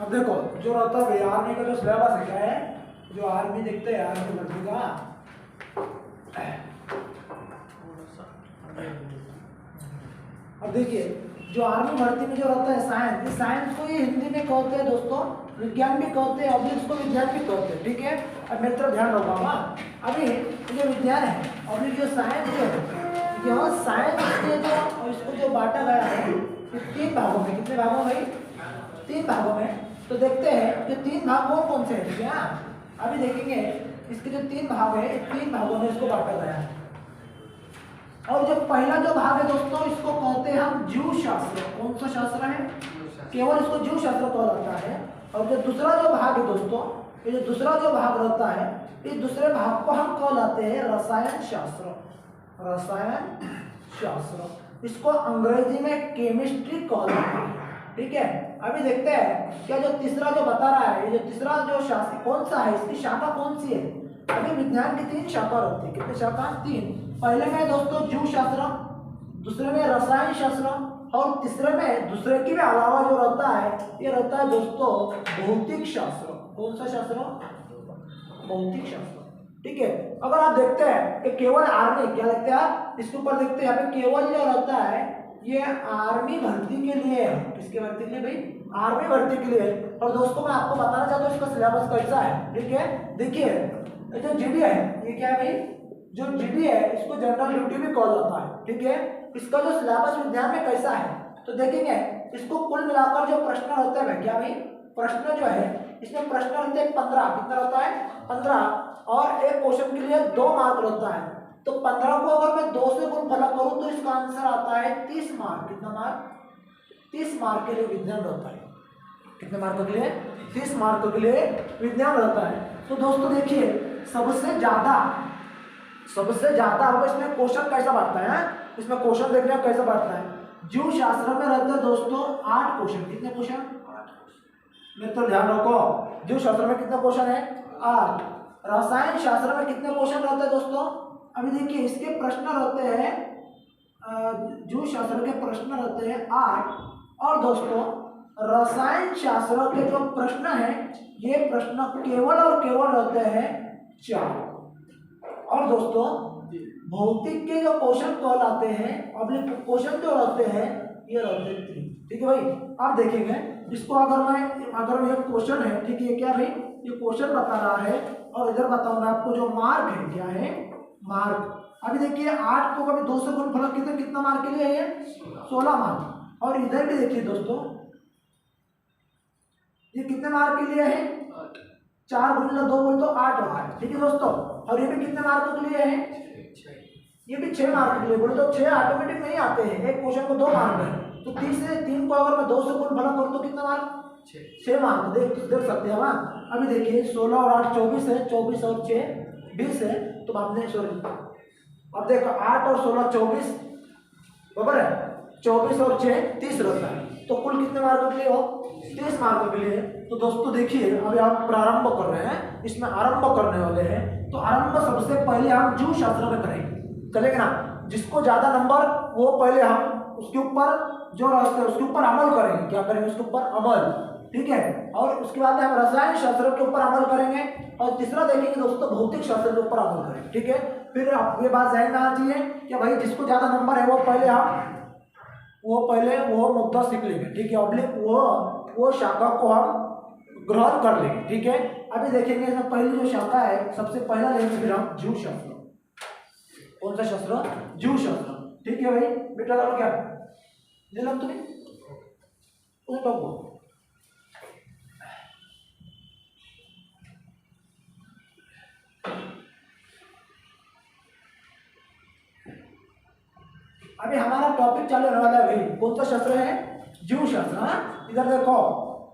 अब देखो जो रहता है आर्मी का जो सिलेबस है क्या है, जो आर्मी देखते हैं आर्मी भर्ती का, अब देखिए जो आर्मी भर्ती में जो रहता है साइंस, इस साइंस को ये हिंदी में कहते हैं दोस्तों विज्ञान भी कहते हैं, अभी इसको विज्ञान भी कहते हैं, ठीक है। अब मेरी तरफ ध्यान रखा, अभी जो विज्ञान है अभी जो साइंस जो है, यह साइंस के जो इसको जो बांटा गया है तीन भागों में, कितने भागों में? तीन भागों में। तो देखते हैं जो तीन भाग कौन कौन से हैं, क्या अभी देखेंगे इसके जो तीन भाग है, तीन भागों में इसको बांटा गया है। और जो पहला जो भाग है दोस्तों इसको कहते हैं हम जीव शास्त्र। कौन सा शास्त्र है? केवल इसको जीव शास्त्र कहा जाता है। और जो दूसरा जो भाग है दोस्तों, ये जो दूसरा जो भाग रहता है, इस दूसरे भाग को हम कहलाते हैं रसायन शास्त्र। रसायन शास्त्र, इसको अंग्रेजी में केमिस्ट्री कहलाते हैं, ठीक है। अभी देखते हैं क्या जो तीसरा जो बता रहा है, ये जो तीसरा जो शास्त्र कौन सा है, इसकी शाखा कौन सी है? अभी विज्ञान की तीन शाखा रहती है, कितने शाखा? तीन। पहले में दोस्तों जीव शास्त्र, दूसरे में रसायन शास्त्र, और तीसरे में दूसरे के भी अलावा जो रहता है ये रहता है दोस्तों भौतिक शास्त्र। कौन सा शास्त्र? भौतिक शास्त्र, ठीक है। अगर आप देखते हैं कि केवल आर्मी, क्या देखते हैं आप इसके ऊपर देखते हैं, यहाँ पे केवल जो रहता है ये आर्मी भर्ती के लिए है। किसके भर्ती के लिए भाई? आर्मी भर्ती के लिए। और दोस्तों मैं आपको बताना चाहता हूँ इसका सिलेबस कैसा है, ठीक है। देखिए जो जीडी है ये क्या है भाई? जो जीडी है इसको जनरल ड्यूटी भी कहा जाता है, ठीक है। इसका जो सिलेबस विज्ञान में कैसा है तो देखेंगे इसको कुल मिलाकर जो प्रश्न रहते हैं क्या भाई? प्रश्न जो है इसमें प्रश्न रहते हैं 15। कितना रहता है? 15। और एक क्वेश्चन के लिए 2 मार्क रहता है। तो 15 को अगर मैं 2 से गुणफला करूं तो इसका आंसर आता है 30 मार्क। कितना मार्क? 30 मार्क के लिए विज्ञान रहता है। कितने मार्क के लिए? 30 मार्क के लिए विज्ञान रहता है। तो दोस्तों देखिए सबसे ज्यादा अब इसमें क्वेश्चन कैसा बढ़ता है, इसमें क्वेश्चन देखने में कैसा बढ़ता है। जीव शास्त्र में रहते हैं दोस्तों 8 क्वेश्चन। कितने क्वेश्चन? 8। मेरे तो ध्यान रखो, जीव शास्त्र में कितने क्वेश्चन है? 8। रसायन शास्त्र में कितने क्वेश्चन रहते हैं दोस्तों? अभी देखिए इसके प्रश्न रहते हैं, जीव शास्त्र के प्रश्न रहते हैं 8। और दोस्तों रसायन शास्त्र के जो प्रश्न है ये प्रश्न केवल और केवल रहते हैं 4। और दोस्तों भौतिक के जो क्वेश्चन कहलाते हैं, अभी क्वेश्चन जो रहते हैं ये रहते हैं 3, ठीक है भाई। आप देखेंगे इसको अगर ये क्वेश्चन है, ठीक है, क्या भाई ये क्वेश्चन बता रहा है और इधर बताऊंगा आपको जो मार्क है, क्या है? मार्क। अभी देखिए 8 को कभी 2 से गुणफला कितना मार्क के लिए है? 16 मार्क। और इधर भी देखिए दोस्तों ये कितने मार्क के लिए है? 4 गुणिले 2 बोल तो 8 होता है, ठीक है दोस्तों। और ये भी कितने मार्क के लिए है? ये भी 6 मार्क के लिए बोले तो 6 ऑटोमेटिक नहीं आते हैं, एक क्वेश्चन को 2 मार्क है। तो 30 से 3 को अगर मैं 2 से गुणफला करूं तो कितना मार्क? 6 मार्क। देख सकते हैं वहाँ। अभी देखिए 16 और 8 24 है, 24 और 6 20 है। तो आपने सॉरी अब देखो 8 और 16 24 बराबर है, 24 और 6 30 रहता है। तो कुल कितने मार्क के लिए हो? 30 मार्क के लिए। तो दोस्तों देखिए अभी आप प्रारंभ कर रहे हैं, इसमें आरंभ करने वाले हैं। तो आरंभ सबसे पहले हम जीव शास्त्र में करेंगे, चलेगा ना। जिसको ज्यादा नंबर वो पहले हम उसके ऊपर जो रहते हैं उसके ऊपर अमल करेंगे। क्या करेंगे? उसके ऊपर अमल, ठीक है। और उसके बाद हम रसायन शास्त्र के ऊपर अमल करेंगे। और तीसरा देखेंगे दोस्तों भौतिक शास्त्र के ऊपर अमल करेंगे, ठीक है। फिर आप ये बात ध्यान में आना चाहिए कि भाई जिसको ज्यादा नंबर है वो पहले वो मुद्दा सीख लेंगे, ठीक है। अगले वो शाखा को हम ग्रहण कर लेंगे, ठीक है। अभी देखेंगे इसमें पहली जो शाखा है सबसे पहला लेंगे फिर हम जीव शास्त्र। कौन सा शास्त्र? जीव शास्त्र, ठीक है भाई। बेटा डालो क्या दिलम तुम्हें उस टॉप। अभी हमारा टॉपिक चालू होने वाला है भाई। कौन सा शास्त्र है? जीव शास्त्र। हाँ इधर देखो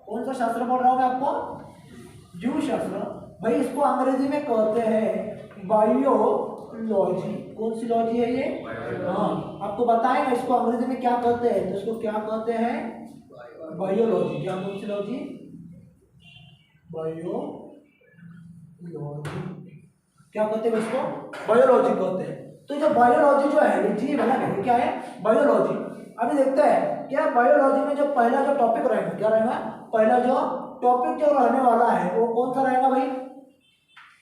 कौन सा शास्त्र बोल रहा हूँ मैं आपको? जीव शास्त्र। भाई इसको अंग्रेजी में कहते हैं बायोलॉजी। कौन सी लॉजी है ये? हाँ आपको बताएंगे इसको अंग्रेजी में क्या कहते हैं। तो इसको क्या कहते हैं? बायोलॉजी। क्या? कौन सी लॉजी? बायोलॉजी। क्या कहते हैं इसको? बायोलॉजी कहते हैं। तो जो बायोलॉजी जो है ये जीव है, क्या है? बायोलॉजी। अभी देखते हैं क्या बायोलॉजी में जो पहला जो टॉपिक रहेगा, क्या रहेगा? पहला जो टॉपिक जो रहने वाला है वो कौन सा रहेगा भाई?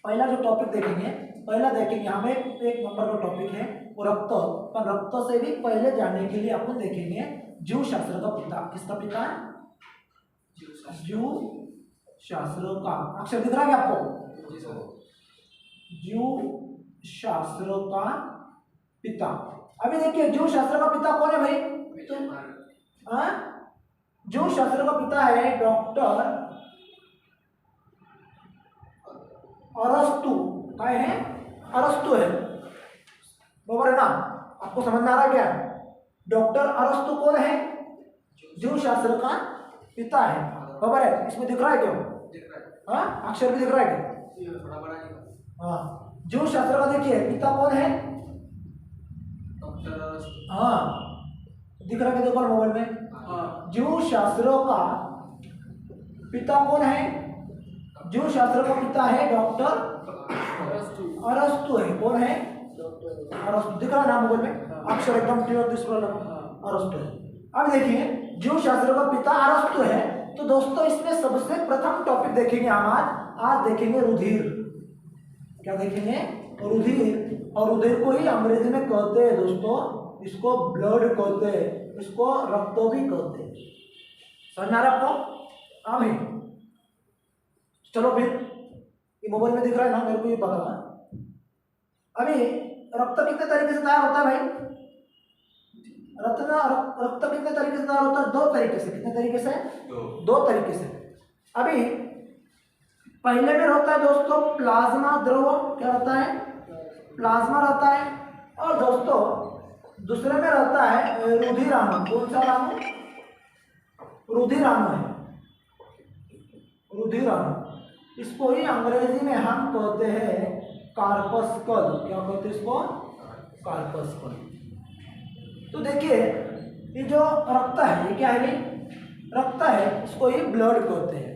पहला जो टॉपिक देखेंगे, पहला देखेंगे हमें एक नंबर का टॉपिक है वो रक्त। पर रक्त से भी पहले जानने के लिए अपन देखेंगे जीव शास्त्र का पिता। किसका पिता है? जीव शास्त्र का। अक्षर दिख रहा है आपको? जीव शास्त्र का पिता। अभी देखिए जीव शास्त्र का पिता कौन है भाई? जीव शास्त्र का पिता है डॉक्टर अरस्तु। क्या है? अरस्तु है, बराबर है ना? आपको समझ में आ रहा है क्या? डॉक्टर अरस्तु कौन है? जीव शास्त्र का पिता है, बराबर है? इसमें दिख रहा है क्या? हाँ, अक्षर भी दिख रहा है क्या? थोड़ा बड़ा ही। हाँ, जीव शास्त्र का देखिए पिता कौन है? हाँ, दिख रहा है देखो मोबाइल में। हाँ, जीव शास्त्र का पिता कौन है? जीव शास्त्र का पिता है डॉक्टर अरस्तु है। कौन है? अरस्तु। दिख रहा है ना मोबाइल में? अक्षर एकदम क्लियर दिख रहा है, अरस्तु है। अब देखिए जीव शास्त्र का पिता अरस्तु है। तो दोस्तों इसमें सबसे प्रथम टॉपिक देखेंगे हम आज देखेंगे रुधिर। क्या देखेंगे? रुधिर। और रुधिर को ही अंग्रेजी में कहते हैं दोस्तों, इसको ब्लड कहते हैं, इसको रक्त भी कहते हैं। समझ में आ रहा है आपको? हाँ भाई, चलो फिर ये मोबाइल में दिख रहा है ना, मेरे को ये पता है। अभी रक्त कितने तरीके से तैयार होता है भाई? रक्त कितने तरीके से तैयार होता है? दो तरीके से। कितने तरीके से? दो तरीके से। अभी पहले में होता है दोस्तों प्लाज्मा द्रव। क्या रहता है? प्लाज्मा रहता है। और दोस्तों दूसरे में रहता है रुधिराणु। कौन सा अणु? रुधिराणु है, रुधिराणु। इसको ही अंग्रेजी में हम कहते हैं कार्पस्कल। क्या कहते हैं इसको? कार्पस्कल। तो देखिए ये जो रक्त है ये क्या है? रक्त है, इसको ही ब्लड कहते हैं।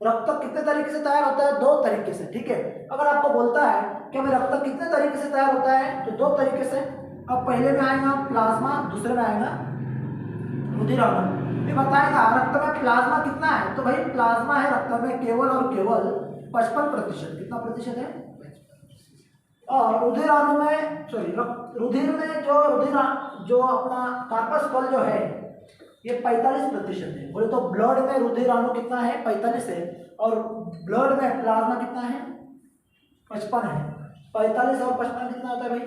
रक्त कितने तरीके से तैयार होता है? दो तरीके से, ठीक है? अगर आपको बोलता है कि हमें रक्त कितने तरीके से तैयार होता है, तो दो तरीके से। अब पहले में आएगा प्लाज्मा, दूसरे में आएगा रुधिराणु। ये बताएगा रक्त में प्लाज्मा कितना है। तो भाई प्लाज्मा है रक्त में केवल और केवल 55%। कितना प्रतिशत है? और रुधिराणु में, सॉरी, रुधिर में जो अपना कार्पस्कल जो है ये 45% है। बोले तो ब्लड में रुधिराणु कितना है? 45 है। और ब्लड में प्लाज्मा कितना है? 55 है। 45 और 55 कितना होता है भाई?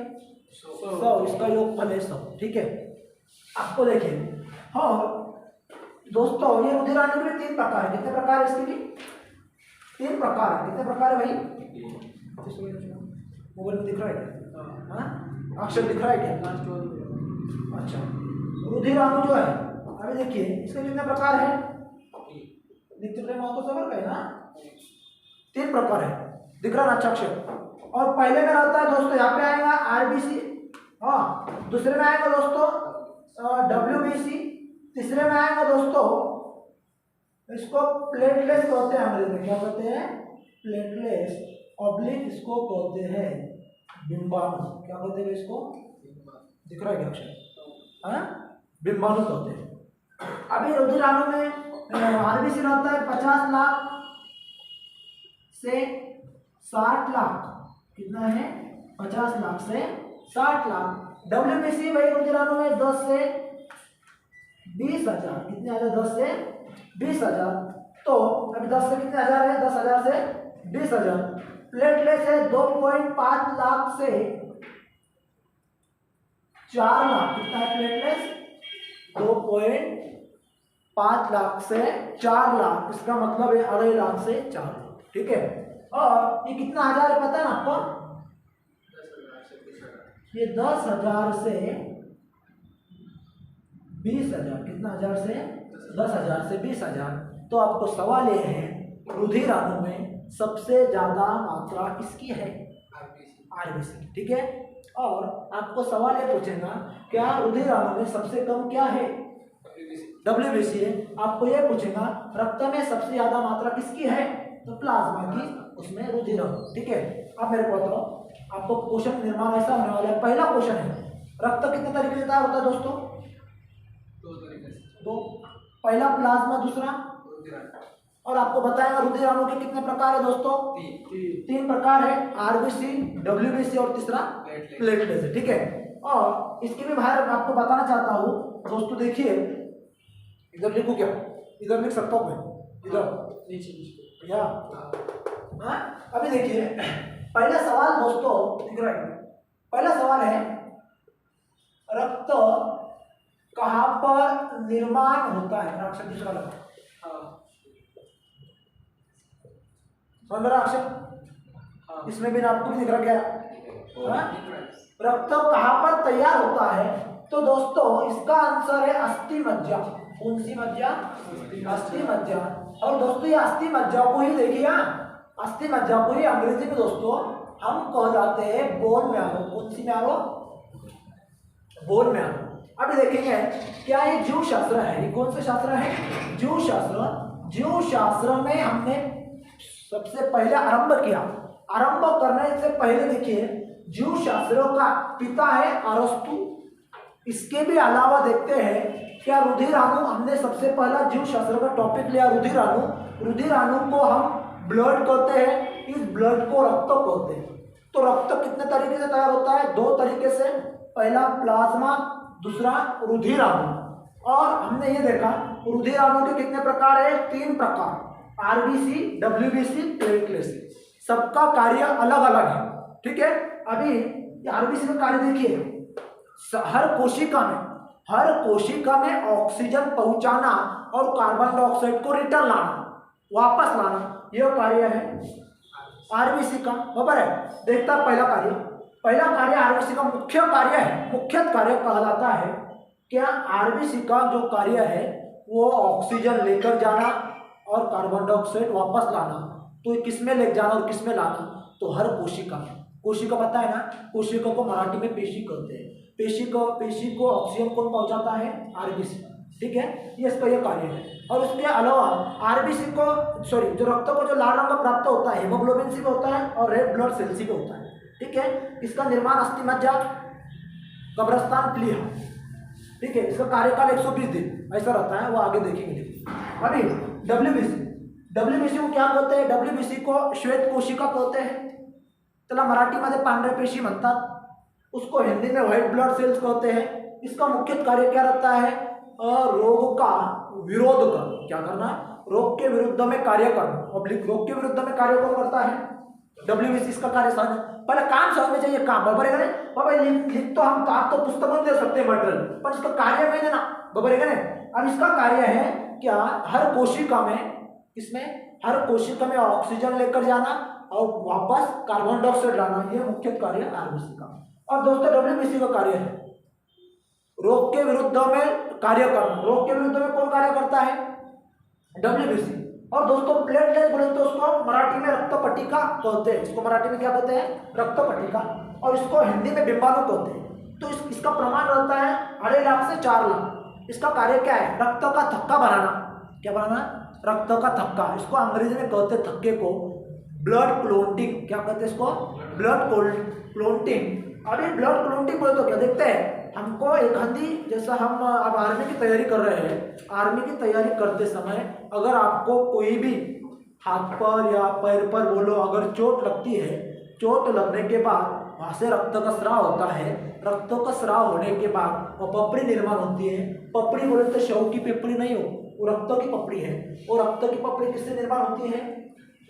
100। इसका योगफल है 100, ठीक है? आपको देखिए, और दोस्तों ये रुधिराणु के 3 प्रकार है। कितने प्रकार है इसके भी? 3 प्रकार है। कितने प्रकार है भाई? मोबाइल में दिख रहा है क्या? हाँ, अक्षर दिख रहा है क्या? अच्छा, रुधिराणु जो है, अभी देखिए इसके कितने प्रकार है? नित्य प्रेम तो सबर का है ना? 3 प्रकार है, दिख रहा है ना? अच्छा अक्षर। और पहले में रहता है दोस्तों, यहाँ पे आएगा आरबीसी। हाँ, दूसरे में आएगा दोस्तों डब्ल्यूबीसी। तीसरे में आएगा दोस्तों इसको प्लेटलेट्स कहते हैं अंग्रेजी में। क्या कहते हैं? प्लेटलेट्स। ऑब्लिक इसको कहते हैं बिंबाणु। क्या कहते हैं इसको? दिख रहा है क्या अक्षर? हाँ, बिंबाणु कहते हैं। अभी रुधिराणु में आरबीसी रहता है 50 लाख से 60 लाख। कितना है? 50 लाख से 60 लाख। डब्ल्यूबीसी भाई रुधिराणु में 10 से 20,000। कितने हजार? 10 से 20,000। तो अभी 10 से कितने हजार है? 10,000 से 20,000। प्लेटलेट्स है 2.5 लाख से 4 लाख। कितना है प्लेटलेट्स? 2.5 लाख से 4 लाख। इसका मतलब है 2.5 लाख से 4 लाख, ठीक है? और ये कितना हजार है पता है ना आपको? ये 10,000 से 20,000। कितना हजार से? 10,000 से 20,000। तो आपको सवाल ये है रुधिराणु में सबसे ज्यादा मात्रा किसकी है? आरबीसी, ठीक है? और आपको सवाल ये पूछेगा क्या रुधिराणु में सबसे कम क्या है? डब्ल्यूबीसी है। आपको ये पूछेगा रक्त में सबसे ज्यादा मात्रा किसकी है? तो प्लाज्मा की, उसमें रुधिराणु, ठीक है? अब मेरे को बताओ, आपको क्वेश्चन निर्माण ऐसा होने वाला है। पहला क्वेश्चन है रक्त कितने तरीके से तैयार होता है दोस्तों? 2 तरीके से। तो पहला प्लाज्मा, दूसरा और आपको बताएगा रुधिर अणु के कितने प्रकार है दोस्तों? तीन प्रकार है, आरबीसी, डब्ल्यूबीसी और तीसरा प्लेटलेट्स है, ठीक है। और इसके भी बाहर मैं आपको बताना चाहता हूँ दोस्तों, देखिए इधर लिखूं क्या? इधर लिख सकता हूँ मैं, इधर नीचे या हाँ। अभी देखिए पहला सवाल दोस्तों दिख रहा है, पहला सवाल है रक्त कहाँ पर निर्माण होता है? अक्षर दूसरा लगा, अक्षर इसमें भी आपको भी दिख रहा क्या? रक्त कहाँ पर तैयार होता है? तो दोस्तों इसका आंसर है अस्थि मज्जा। कौन सी मज्जा? अस्थि मज्जा। और दोस्तों ये अस्थि मज्जा को ही देखिए, अस्थि मज्जा को ही अंग्रेजी में दोस्तों हम कह जाते हैं बोन मैरो। कौन सी मैरो? Bone marrow. अभी देखेंगे क्या ये जीव शास्त्र है, ये कौन सा शास्त्र है? जीव शास्त्र। जीव शास्त्र में हमने सबसे पहले आरंभ किया। आरंभ करने से पहले देखिए जीव शास्त्रों का पिता है अरस्तु। इसके भी अलावा देखते हैं क्या रुधिर अणु, हमने सबसे पहला जीव शास्त्र का टॉपिक लिया रुधिर अणु। रुधिर अणु को हम ब्लड कहते हैं, इस ब्लड को रक्त कहते हैं। तो रक्त कितने तरीके से तैयार होता है? दो तरीके से, पहला प्लाज्मा, दूसरा रुधिर अणु। और हमने ये देखा रुधिर अणु के कितने प्रकार है? तीन प्रकार, आरबीसी, डब्ल्यूबीसी, प्लेटलेट्स। सबका कार्य अलग अलग है, ठीक है। अभी आरबीसी का कार्य देखिए, हर कोशिका में ऑक्सीजन पहुंचाना और कार्बन डाइऑक्साइड को रिटर्न लाना, वापस लाना, यह कार्य है आरबीसी का, बराबर है। देखता पहला कार्य आरबीसी का मुख्य कार्य है, मुख्य कार्य कहलाता है क्या? आरबीसी का जो कार्य है वो ऑक्सीजन लेकर जाना और कार्बन डाइऑक्साइड वापस लाना। तो किसमें ले जाना और किसमें लाना? तो हर कोशिका में। कोशिका पता है ना, कोशिका को मराठी में पेशी कहते हैं। पेशी को ऑक्सीजन कौन पहुंचाता है? आरबीसी, ठीक है। ये इसका यह कार्य है। और उसके अलावा आरबीसी को जो रक्त को जो लाल रंग प्राप्त होता है हीमोग्लोबिन से भी होता है और रेड ब्लड सेल से भी होता है, ठीक है। इसका निर्माण अस्थि मज्जा, कब्रस्तान, प्लीहा, ठीक है। इसका कार्यकाल 120 दिन ऐसा रहता है, वो आगे देखेंगे। अभी डब्ल्यूबीसी को क्या कहते हैं? डब्ल्यूबीसी को श्वेत कोशिका कहते हैं, त्याला मराठीमध्ये पांढऱ्या पेशी म्हणतात, उसको हिंदी में व्हाइट ब्लड सेल्स कहते हैं। इसका मुख्य कार्य क्या रहता है? रोग का विरोध कर, क्या करना? रोग के विरुद्ध में कार्य करना। रोग के विरुद्ध में कार्य कौन करता है? डब्ल्यूबीसी। इसका कार्य समझ, पहले काम समझ में चाहिए, काम बराबर है ना बाबा। लिख तो हम आप तो पुस्तक में दे सकते हैं मटेरियल, पर इसका कार्य में देना, बराबर है ना। अब इसका कार्य है क्या? हर कोशिका में, इसमें हर कोशिका में ऑक्सीजन लेकर जाना और वापस कार्बन डाइऑक्साइड लाना, यह मुख्य कार्य है आरबीसी का। और दोस्तों डब्ल्यूबीसी का कार्य है रोग के विरुद्ध में कार्य करना। रोग के विरुद्ध में कौन कार्य करता है? डब्ल्यूबीसी। और दोस्तों प्लेटलेट बोले तो उसको मराठी में रक्त पट्टिका कहते हैं। इसको मराठी में क्या कहते हैं? रक्त पट्टिका। और इसको हिंदी में बिंबाणु कहते हैं। तो इसका प्रमाण रहता है 2.5 लाख से 4 लाख। इसका कार्य क्या है? रक्त का थक्का बनाना। क्या बनाना? रक्त का थक्का। इसको अंग्रेजी में कहते हैं थक्के को ब्लड क्लोटिंग। क्या कहते हैं इसको? Blood clotting. अभी ब्लड क्लोटिंग बोले तो क्या देखते हैं हमको एक हंदी, जैसा हम अब आर्मी की तैयारी कर रहे हैं, आर्मी की तैयारी करते समय अगर आपको कोई भी हाथ पर या पैर पर बोलो अगर चोट लगती है, चोट लगने के बाद वहाँ से रक्त का स्राव होता है। रक्त का स्राव होने के बाद वो पपड़ी निर्माण होती है। पपड़ी बोले तो शव की पपड़ी नहीं हो, वो रक्त की पपड़ी है। और रक्त की पपड़ी किससे निर्माण होती है?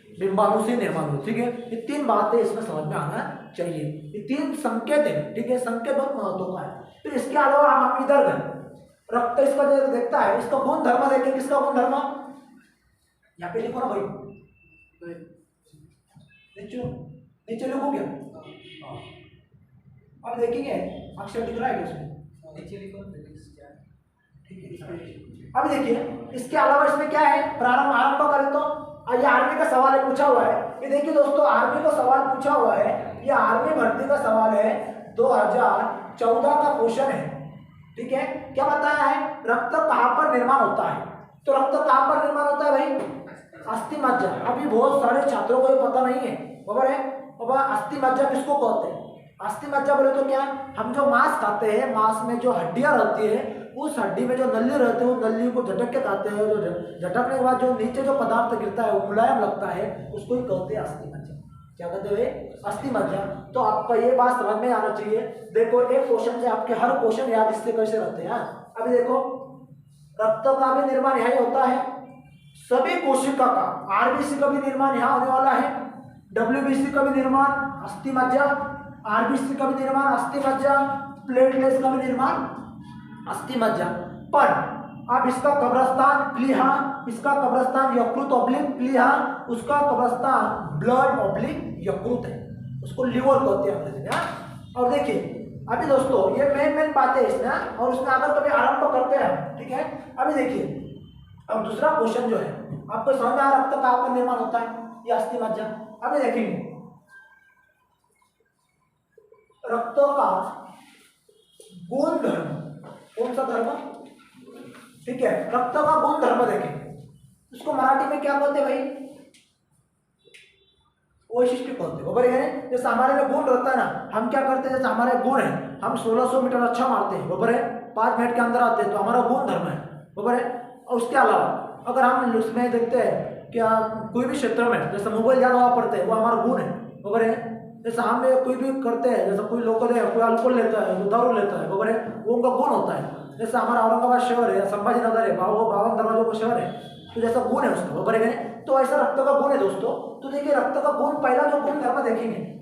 बिंबाणु से निर्माण होती है, ठीक है। ये तीन बातें इसमें समझ में आना चाहिए, ये तीन संकेत है, ठीक है। संकेत बहुत महत्व का है। फिर इसके अलावा हम इधर गए, रक्त इसका देखता है, इसका गुण धर्म देखें। किसका गुण धर्म? यहाँ पे लिखो ना भाई, नीचे लिखो क्या? अब देखेंगे अक्षर दिख रहा है क्या नीचे लिखो, ठीक है। अब देखिए इसके अलावा इसमें क्या है? आरंभ करें तो ये आर्मी का सवाल है, पूछा हुआ है। ये देखिए दोस्तों आर्मी का सवाल पूछा हुआ है, ये आर्मी भर्ती का सवाल है, 2014 का क्वेश्चन है, ठीक है। क्या बताया है? रक्त कहाँ पर निर्माण होता है? तो रक्त कहाँ पर निर्माण होता है भाई? अस्थि मज्जा। अभी बहुत सारे छात्रों को ये पता नहीं है, बराबर है। बाबा अस्थि मज्जा किसको कहते हैं? अस्थि मज्जा बोले तो क्या, हम जो मांस खाते हैं, मांस में जो हड्डियां रहती है, उस हड्डी में जो नली रहती है, उस नली को झटक के खाते हैं, जो झटकने के बाद जो नीचे जो पदार्थ गिरता है वो मुलायम लगता है, उसको ही कहते हैं अस्थि मज्जा। क्या कहते हैं, अस्थि मज्जा। तो आपका ये बात समझ में आना चाहिए। देखो एक क्वेश्चन से आपके हर क्वेश्चन याद इससे कैसे रहते हैं। अभी देखो रक्त का भी निर्माण यही होता है, सभी कोशिका का, आरबीसी का भी निर्माण यहाँ होने वाला है, डब्ल्यूबीसी का भी निर्माण अस्थि मज्जा, आरबीसी का भी निर्माण अस्थि मज्जा, प्लेटलेट्स का भी निर्माण अस्थि मज्जा। पर अब इसका कब्रस्तान प्लीहा, इसका कब्रस्तान यकृत ऑब्लिक प्लीहा, उसका कब्रस्तान ब्लड ऑब्लिक यकृत है, उसको लिवर कहते हैं अंग्रेजी में। और देखिए अभी दोस्तों ये मेन बातें इसमें, और उसमें अगर कभी आरंभ करते हैं, ठीक है। अभी देखिए अब दूसरा क्वेश्चन जो है आपको समझ में आ रहा, रक्त का आपका निर्माण होता है, ये अस्थि मज्जा। अभी देखेंगे रक्त का गुण धर्म, कौन सा धर्म, ठीक है, रक्त का गुण धर्म देखें, उसको मराठी में क्या कहते हैं भाई, वैशिष्ट्य कहते हैं, बराबर है। जैसे हमारे में गुण रहता है ना, हम क्या करते हैं, जैसे हमारे गुण है, हम 1600 मीटर अच्छा मारते हैं, बराबर है, 5 मिनट के अंदर आते हैं, तो हमारा गुण धर्म है, बराबर है। और उसके अलावा अगर हम उसमें देखते हैं क्या कोई भी क्षेत्र में, जैसे मोबाइल ज़्यादा वापरते हैं, वो हमारा गुण है, बराबर है। जैसे हम कोई भी करते हैं, जैसे कोई लोग है, कोई अल्कोहल लेता है, कोई दारू लेता है, बराबर है, वो उनका गुण होता है। जैसे हमारा औरंगाबाद शहर है, संभाजी नगर है, वो 52 दरवाजों का शहर है, तो जैसा गुण है उसका, बराबर है। तो ऐसा रक्त का गुण है दोस्तों। तो देखिए रक्त का गुण, पहला जो गुण धर्म देखेंगे,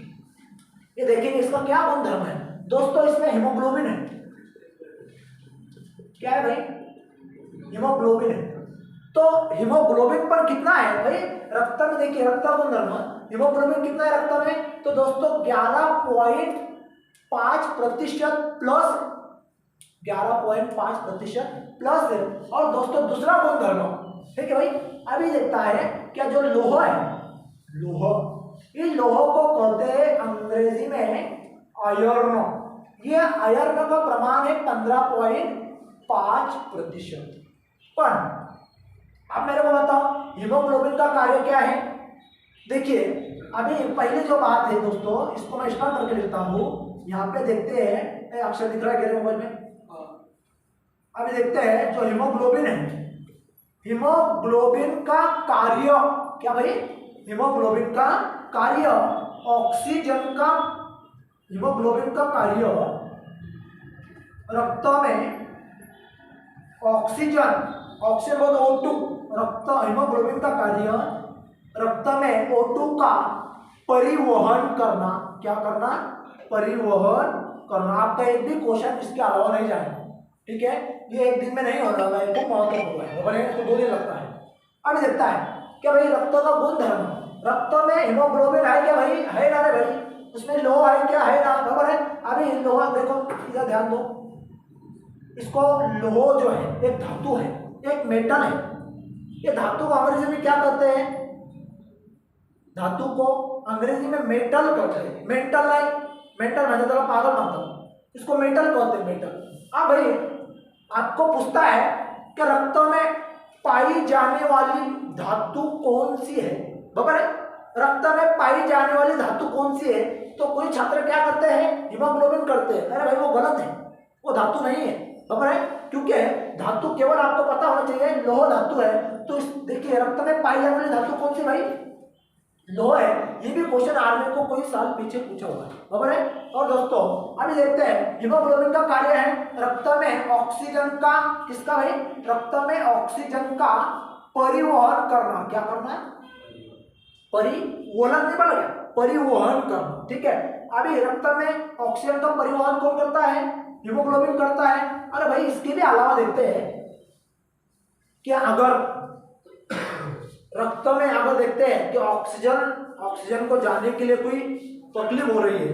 ये देखेंगे इसका क्या गुण धर्म है दोस्तों, इसमें हीमोग्लोबिन है। क्या है भाई, हीमोग्लोबिन है। तो हीमोग्लोबिन पर कितना है भाई रक्त में, देखिए रक्त का गुण धर्म, हीमोग्लोबिन कितना है रक्त में, तो दोस्तों 11.5% प्लस, 11.5% प्लस है। और दोस्तों दूसरा गुण धर्म, ठीक है भाई, अभी देखता है क्या, जो लोहा है, लोहा, ये लोहा को कहते हैं अंग्रेजी में आयरन। ये आयरन का प्रमाण है 15.5%। पर अब मेरे को बताओ हीमोग्लोबिन का कार्य क्या है। देखिए अभी पहले जो बात है दोस्तों, इसको मैं स्टार्ट करके लिखता हूं, यहाँ पे देखते हैं, अक्षर दिख रहा है मेरे मोबाइल में। अभी देखते हैं जो हीमोग्लोबिन है, हीमोग्लोबिन का कार्य क्या भाई, हीमोग्लोबिन का कार्य ऑक्सीजन का, हीमोग्लोबिन का कार्य रक्त में ऑक्सीजन, ऑक्सीजन बहुत O2, रक्त, हीमोग्लोबिन का कार्य रक्त में O2 का परिवहन करना, क्या करना, परिवहन करना। आपका एक भी क्वेश्चन इसके अलावा नहीं जाएगा, ठीक है। ये एक दिन में नहीं होने वाला है, खूब महत्वपूर्ण है, बड़े इसको 2 दिन लगता है। अब देखता है क्या भाई रक्त का गुण धर्म, रक्त में हीमोग्लोबिन है क्या भाई, है ना रे भाई, उसमें लोहा है क्या, है ना, खबर है। अभी लोहा देखो इधर ध्यान दो, इसको लोहा जो है एक धातु है, एक मेटल है। ये धातु को अंग्रेजी में क्या कहते हैं, धातु को अंग्रेजी में मेटल कहते हैं, मेंटल नहीं, मेंटल मैं तो पागल मतलब, इसको मेटल कहते हैं, मेटल। अब भाई आपको पूछता है कि रक्त में पाई जाने वाली धातु कौन सी है, बराबर है, रक्त में पाई जाने वाली धातु कौन सी है, तो कोई छात्र क्या करते हैं, हीमोग्लोबिन करते हैं। अरे भाई वो गलत है, वो धातु नहीं है, बराबर है, क्योंकि धातु केवल आपको पता होना चाहिए लोह धातु है। तो देखिए रक्त में पाई जाने वाली धातु कौन सी भाई, लोह है। ये भी क्वेश्चन आर्मी को कोई साल पीछे पूछा हुआ है, बराबर है। और दोस्तों अभी देखते हैं हीमोग्लोबिन का कार्य है रक्त में ऑक्सीजन का, किसका भाई, रक्त में ऑक्सीजन का परिवहन करना, क्या करना, परिवहन नहीं बोला गया, परिवहन करना, ठीक है। अभी रक्त में ऑक्सीजन का परिवहन कौन करता है, हीमोग्लोबिन करता है। अरे भाई इसके भी अलावा देखते हैं क्या, अगर रक्त में अगर देखते हैं कि ऑक्सीजन को जाने के लिए कोई तकलीफ हो रही है,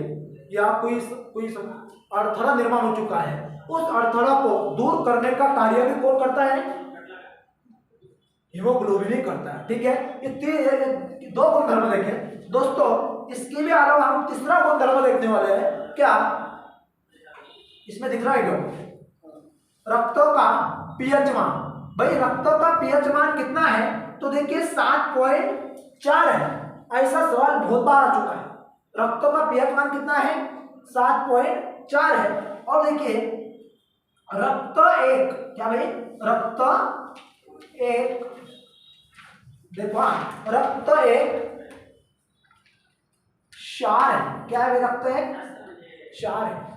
या कोई अड़थड़ा निर्माण हो चुका है, उस अड़थड़ा को दूर करने का कार्य भी कौन करता है, हीमोग्लोबिन ही करता है, ठीक है। ये 2 गुणधर्म देखें दोस्तों। इसके भी अलावा हम तीसरा गुणधर्म देखने वाले हैं, क्या, इसमें दिख रहा है क्या, रक्त का पीएच मान। भाई रक्त का पीएच मान कितना है, तो देखिए 7.4 है। ऐसा सवाल बहुत बार आ चुका है, रक्त का पीएच मान कितना है, 7.4 है। और देखिए रक्त एक, क्या भाई, रक्त एक, देखो रक्त एक क्षार है। क्या है रक्त एक क्षार है।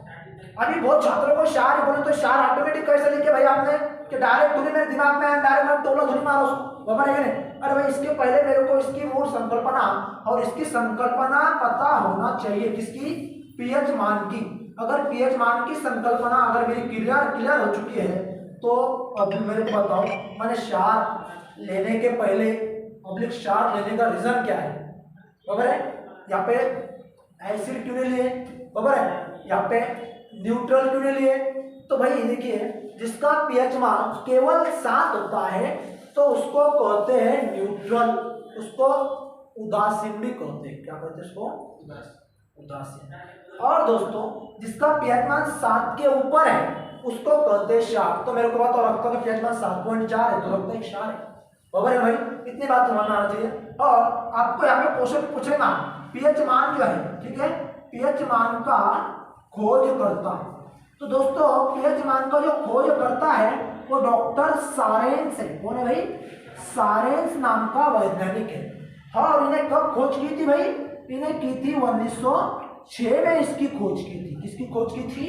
अभी बहुत छात्रों को क्षार बोले तो क्षार ऑटोमेटिक कैसे लिखे भाई आपने, कि डायरेक्ट धुनी मेरे दिमाग में आया, डायरेक्ट मैं तोलो धुनी मारो उसको, बराबर है कि नहीं। अरे भाई इसके पहले मेरे को इसकी मूल संकल्पना और इसकी संकल्पना पता होना चाहिए, किसकी, पीएच मान की। अगर पीएच मान की संकल्पना अगर मेरी क्लियर हो चुकी है तो अब मेरे को बताओ, मैंने क्षार लेने के पहले पब्लिक क्षार लेने का रीजन क्या है, बराबर है। यहाँ पे एसिड क्यों नहीं लिए, बराबर है, यहाँ पे न्यूट्रल क्यों नहीं लिए। तो भाई देखिए जिसका पीएच मान केवल 7 होता है तो उसको कहते हैं न्यूट्रल, उसको उदासीन भी कहते हैं। क्या कहते हैं उसको, उदासीन। और दोस्तों जिसका पीएच मान 7 के ऊपर है उसको कहते हैं क्षार। तो मेरे को बात, और रक्त का पीएच मान 7.4 है तो रक्त एक क्षार है, बराबर है भाई। इतनी बात समझ में आना चाहिए। और आपको यहाँ पे क्वेश्चन पूछेगा पीएच मान जो है, ठीक है, पीएच मान का खोज करता है। तो दोस्तों पीएच मान का जो खोज करता है वो डॉक्टर सारेंस है। कौन है भाई, सारेंस नाम का वैज्ञानिक है। हाँ, और इन्हें कब खोज की थी भाई, इन्हें की थी 1906 में इसकी खोज की थी। किसकी खोज की थी,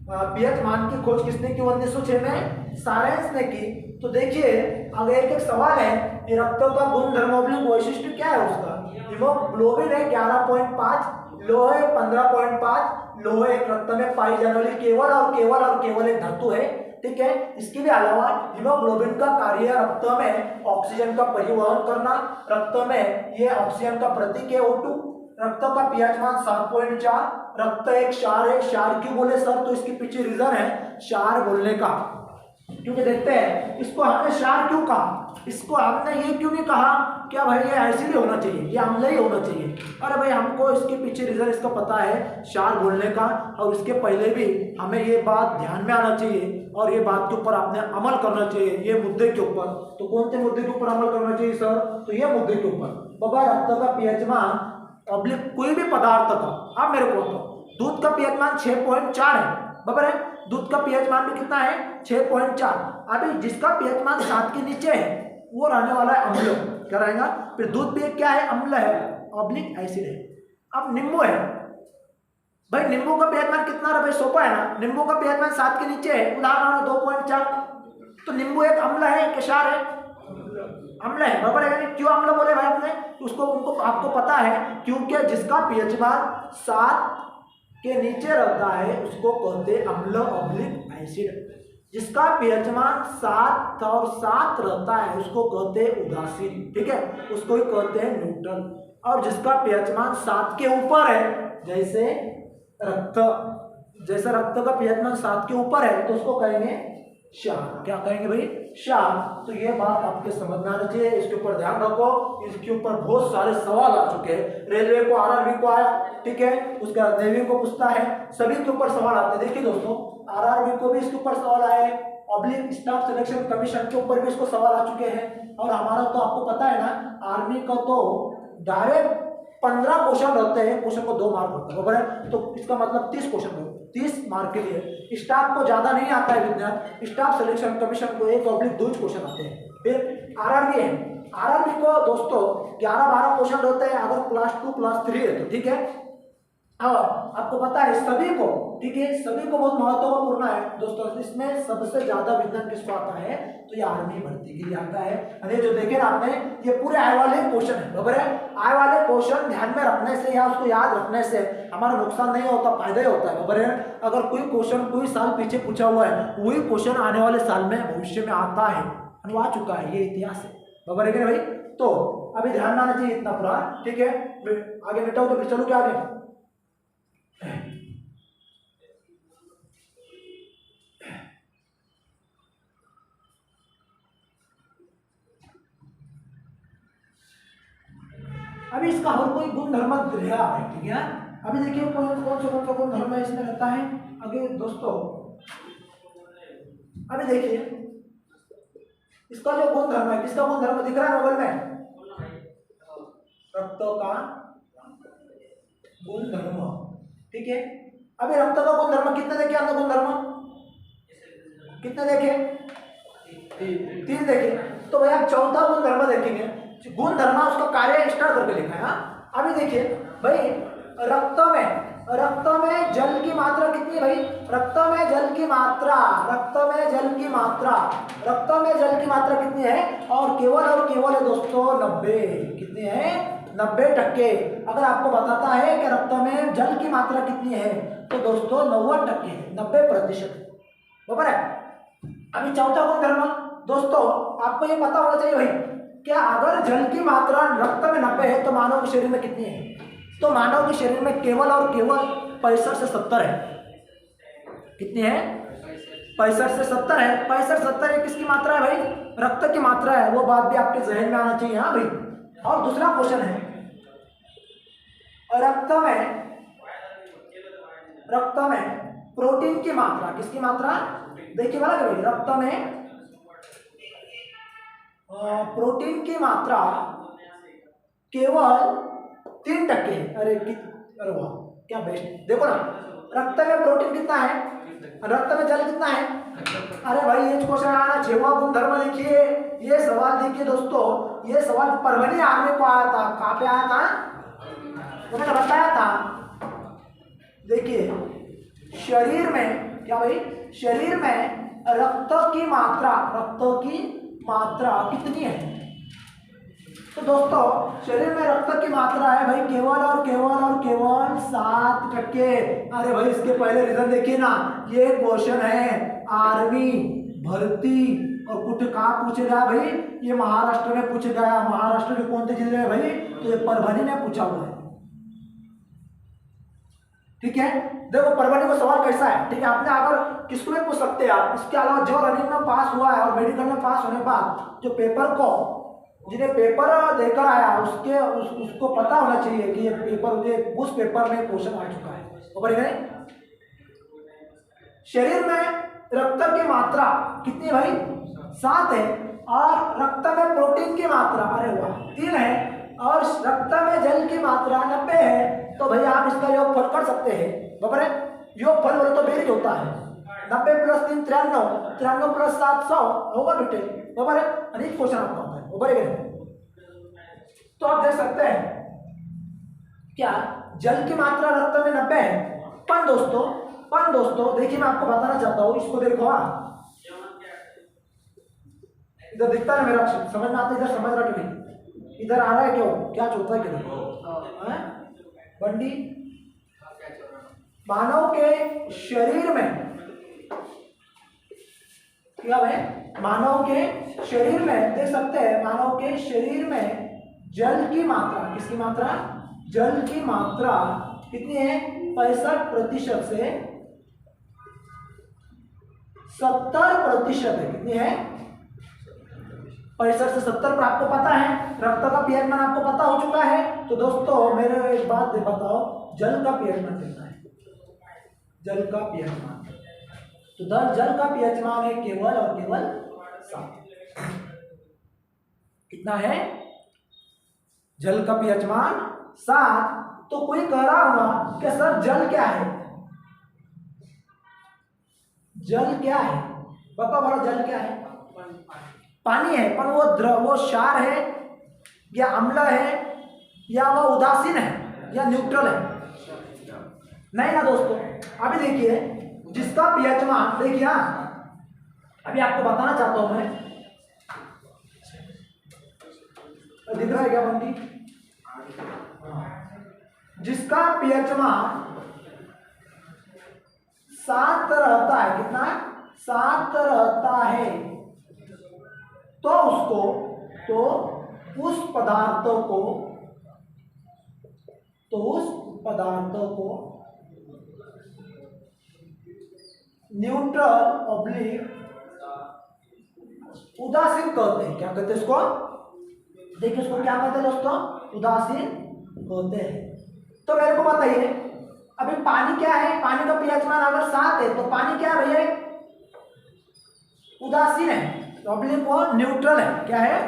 पीएच मान की खोज किसने की, 1906 में सारेंस ने की। तो देखिए आगे एक सवाल है, रक्त का गुणधर्म वैशिष्ट्य क्या है उसका। हीमोग्लोबिन है 11.5, लोहे 15.5, लोहे एक रक्त में पाई जाने वाली केवल एक धातु है, ठीक है। इसके भी अलावा हीमोग्लोबिन का कार्य रक्त में ऑक्सीजन का परिवहन करना, रक्त में ये ऑक्सीजन का प्रतीक है O2। रक्त का पीएच मान 7.4, रक्त एक क्षार है। क्षार क्यों बोले सर, तो इसके पीछे रीजन है क्षार बोलने का, क्योंकि देखते हैं इसको हमने क्षार क्यों कहा, इसको हमने ये क्यों नहीं कहा क्या भाई ये एसिड ही होना चाहिए, ये अम्ल ही होना चाहिए। अरे भाई हमको इसके पीछे रीजन इसका पता है क्षार बोलने का, और इसके पहले भी हमें ये बात ध्यान में आना चाहिए और ये बात के ऊपर आपने अमल करना चाहिए, ये मुद्दे के ऊपर। तो कौन से मुद्दे के ऊपर अमल करना चाहिए सर, तो ये मुद्दे के ऊपर। बाबा रक्त का पीएच मान पब्लिक कोई भी पदार्थ का, आप मेरे को बताओ, दूध का पीएच मान 6.4 है, बराबर है। दूध का पीएच मान भी कितना है, 6.4। अभी जिसका पीएच मान 7 के नीचे है वो रहने वाला है अम्ल, क्या रहेगा। फिर दूध भी क्या है, अम्ल है, ऑब्लिक एसिड है। अब नींबू है भाई, नींबू का पीएच मान कितना है भाई, सोपा है ना, नींबू का पीएच मान 7 के नीचे है, उदाहरण 2.4। तो नींबू एक अम्ल है कि क्षार है, अम्ल है, बराबर है। क्यों अम्ल बोले भाई आपने, उसको उनको आपको पता है क्योंकि जिसका पीएच मान 7 के नीचे रहता है उसको कहते हैं अम्ल ऑब्लिक एसिड। जिसका पीएच मान 7 और 7 रहता है उसको कहते हैं उदासीन, ठीक है, उसको ही कहते हैं न्यूट्रल। और जिसका पीएच मान 7 के ऊपर है, जैसे रक्त का पीएच मान 7 के ऊपर है तो उसको कहेंगे क्षार। क्या कहेंगे भाई, क्षार। तो ये बात आपके समझ में आना चाहिए, इसके ऊपर ध्यान रखो। इसके ऊपर बहुत सारे सवाल आ चुके हैं, रेलवे को, आरआरबी को आया, ठीक है, उसका नेवी को पूछता है, सभी के ऊपर सवाल आते हैं। देखिए दोस्तों आरआरबी को भी इसके ऊपर सवाल आए, पब्लिक स्टाफ सिलेक्शन कमीशन के ऊपर भी इसको सवाल आ चुके हैं। और हमारा तो आपको पता है ना, आर्मी का तो डायरेक्ट 15 क्वेश्चन रहते हैं, क्वेश्चन को 2 मार्क होता है, बराबर है। तो इसका मतलब 30 क्वेश्चन, 30 मार्क के लिए। स्टाफ को ज्यादा नहीं आता है विज्ञान, स्टाफ सिलेक्शन कमीशन को 1/2 क्वेश्चन आते हैं। फिर आरआरबी है, आरआरबी को दोस्तों 11-12 क्वेश्चन रहते हैं अगर क्लास 2 क्लास 3 है तो, ठीक है। और आपको पता है सभी को, ठीक है, सभी को बहुत महत्वपूर्ण है दोस्तों। इसमें सबसे ज्यादा विज्ञान किसको आता है, तो ये आर्मी भर्ती के लिए आता है। अरे जो देखे ना आपने, ये पूरे आए वाले क्वेश्चन है, बराबर है। आए वाले क्वेश्चन ध्यान में रखने से या उसको याद रखने से हमारा नुकसान नहीं होता, फायदा ही होता है, बराबर है। अगर कोई क्वेश्चन कोई साल पीछे पूछा हुआ है, वही क्वेश्चन आने वाले साल में भविष्य में आता है, आ चुका है, ये इतिहास है, बराबर है कि भाई। तो अभी ध्यान में आना चाहिए इतना पूरा, ठीक है। आगे मिटाओ तो फिर चलो क्या आगे। अभी इसका हर कोई गुण धर्म रहा है, ठीक है। अभी देखिए कौन सा गुण धर्म इसमें रहता है आगे दोस्तों। अभी देखिए इसका जो गुण धर्म है, किसका गुण धर्म दिख रहा है मोबाइल में, रक्तों का गुण धर्म, ठीक है। अभी रक्त का गुणधर्म कितने देखे हमने? गुणधर्म कितने देखे? 3 देखे। तो भाई आप चौथा गुणधर्म देखेंगे। गुणधर्म उसका कार्य स्टार्ट करके लिखा है। हाँ, अभी देखिए भाई, रक्त में जल की मात्रा कितनी है भाई? रक्त में जल की मात्रा कितनी है? और केवल है दोस्तों 90। कितनी है? 90%। अगर आपको बताता है कि रक्त में जल की मात्रा कितनी है तो दोस्तों 90% है, 90%। बराबर है। अभी चौथा गुणधर्म दोस्तों आपको ये पता होना चाहिए भाई, क्या अगर जल की मात्रा रक्त में 90 है तो मानव के शरीर में कितनी है? तो मानव के शरीर में केवल 65 से 70 है। कितनी है? 65 से 70 है। 65-70 ये किसकी मात्रा है भाई? रक्त की मात्रा है। वो बात भी आपके जहन में आना चाहिए। हाँ भाई। और दूसरा क्वेश्चन है, रक्त में प्रोटीन की मात्रा, किसकी मात्रा? देखिए वाला भाई, रक्त में प्रोटीन की मात्रा केवल 3%। अरे वाह, क्या बेस्ट। देखो ना, रक्त में प्रोटीन कितना है, रक्त में जल कितना है? अरे भाई ये क्वेश्चन आना, 6वां गुणधर्म देखिए, ये सवाल देखिए दोस्तों, ये सवाल परभनी आर्मी को आया था। कहाँ पे आया था? तो मैंने बताया था। देखिए शरीर में क्या भाई? शरीर में रक्त की मात्रा कितनी है? तो दोस्तों शरीर में रक्त की मात्रा है भाई केवल 7%। अरे भाई इसके पहले रीजन देखिए ना, ये क्वेश्चन है आर्मी भर्ती और कुछ कहाँ पूछे गया भाई? ये महाराष्ट्र में पूछे गया। महाराष्ट्र के कौन से जिले में भाई? तो ये परभनी में पूछा हुआ है। ठीक है, देखो परभनी का सवाल कैसा है। ठीक है, आपने अगर किसको भी पूछ सकते हैं आप। इसके अलावा जो रनिंग में पास हुआ है और मेडिकल में पास होने के बाद जो पेपर को, जिन्हें पेपर देकर आया उसको पता होना चाहिए कि ये पेपर, उस पेपर में क्वेश्चन आ चुका है। ऊपर गए, शरीर में रक्त की मात्रा कितनी भाई? 7 है। और रक्त में प्रोटीन की मात्रा, अरे वाह, 3 है। और रक्त में जल की मात्रा 90 है। तो भैया आप इसका योगफल कर सकते हैं। बराबर है, योगफल बोले तो बेरीज होता है। 90 + 3 93, 93 + 7 100 होगा बेटे। बराबर है, अनेक क्वेश्चन आपका होता है। बराबर है। तो आप देख सकते हैं क्या जल की मात्रा रक्त में 90 है। पर दोस्तों देखिए, मैं आपको बताना चाहता हूँ, इसको देखो। इधर दिखता है मेरा अक्षर, समझ में आता है? इधर समझ रहा कि नहीं? इधर आ रहा है क्या चलता है किधर? बंडी मानव के शरीर में क्या है? मानव के शरीर में देख सकते हैं, मानव के शरीर में जल की मात्रा, किसकी मात्रा? जल की मात्रा कितनी है? 65% से 70% है। कितनी है? 65 से 70 पर आपको पता है। रक्त का पीएच मान आपको पता हो चुका है। तो दोस्तों मेरे एक बात बताओ, जल का पीएच मान कितना है? जल का पीएच मान, तो जल का पीएच मान है केवल 7। कितना है? जल का पीएच मान 7। तो कोई कह रहा होगा कि सर जल क्या है? जल क्या है? बताओ बड़ा, जल क्या है? पानी है। पर वो क्षार है या अम्ल है या वो उदासीन है या न्यूट्रल है? नहीं ना दोस्तों। अभी देखिए जिसका पीएच मान, देखिए अभी आपको बताना चाहता हूं मैं, दिख रहा है क्या बंदी? जिसका पीएच मान 7 रहता है, कितना? 7 रहता है, तो उस पदार्थों को न्यूट्रल ऑब्लिक उदासीन कहते हैं। क्या कहते हैं इसको? देखिए इसको क्या कहते हैं दोस्तों? उदासीन कहते हैं। तो मेरे को बताइए, अभी पानी क्या है? पानी का पीएच मान अगर 7 है तो पानी क्या है भैया? उदासीन है। ऑब्लिक वो न्यूट्रल है। क्या है?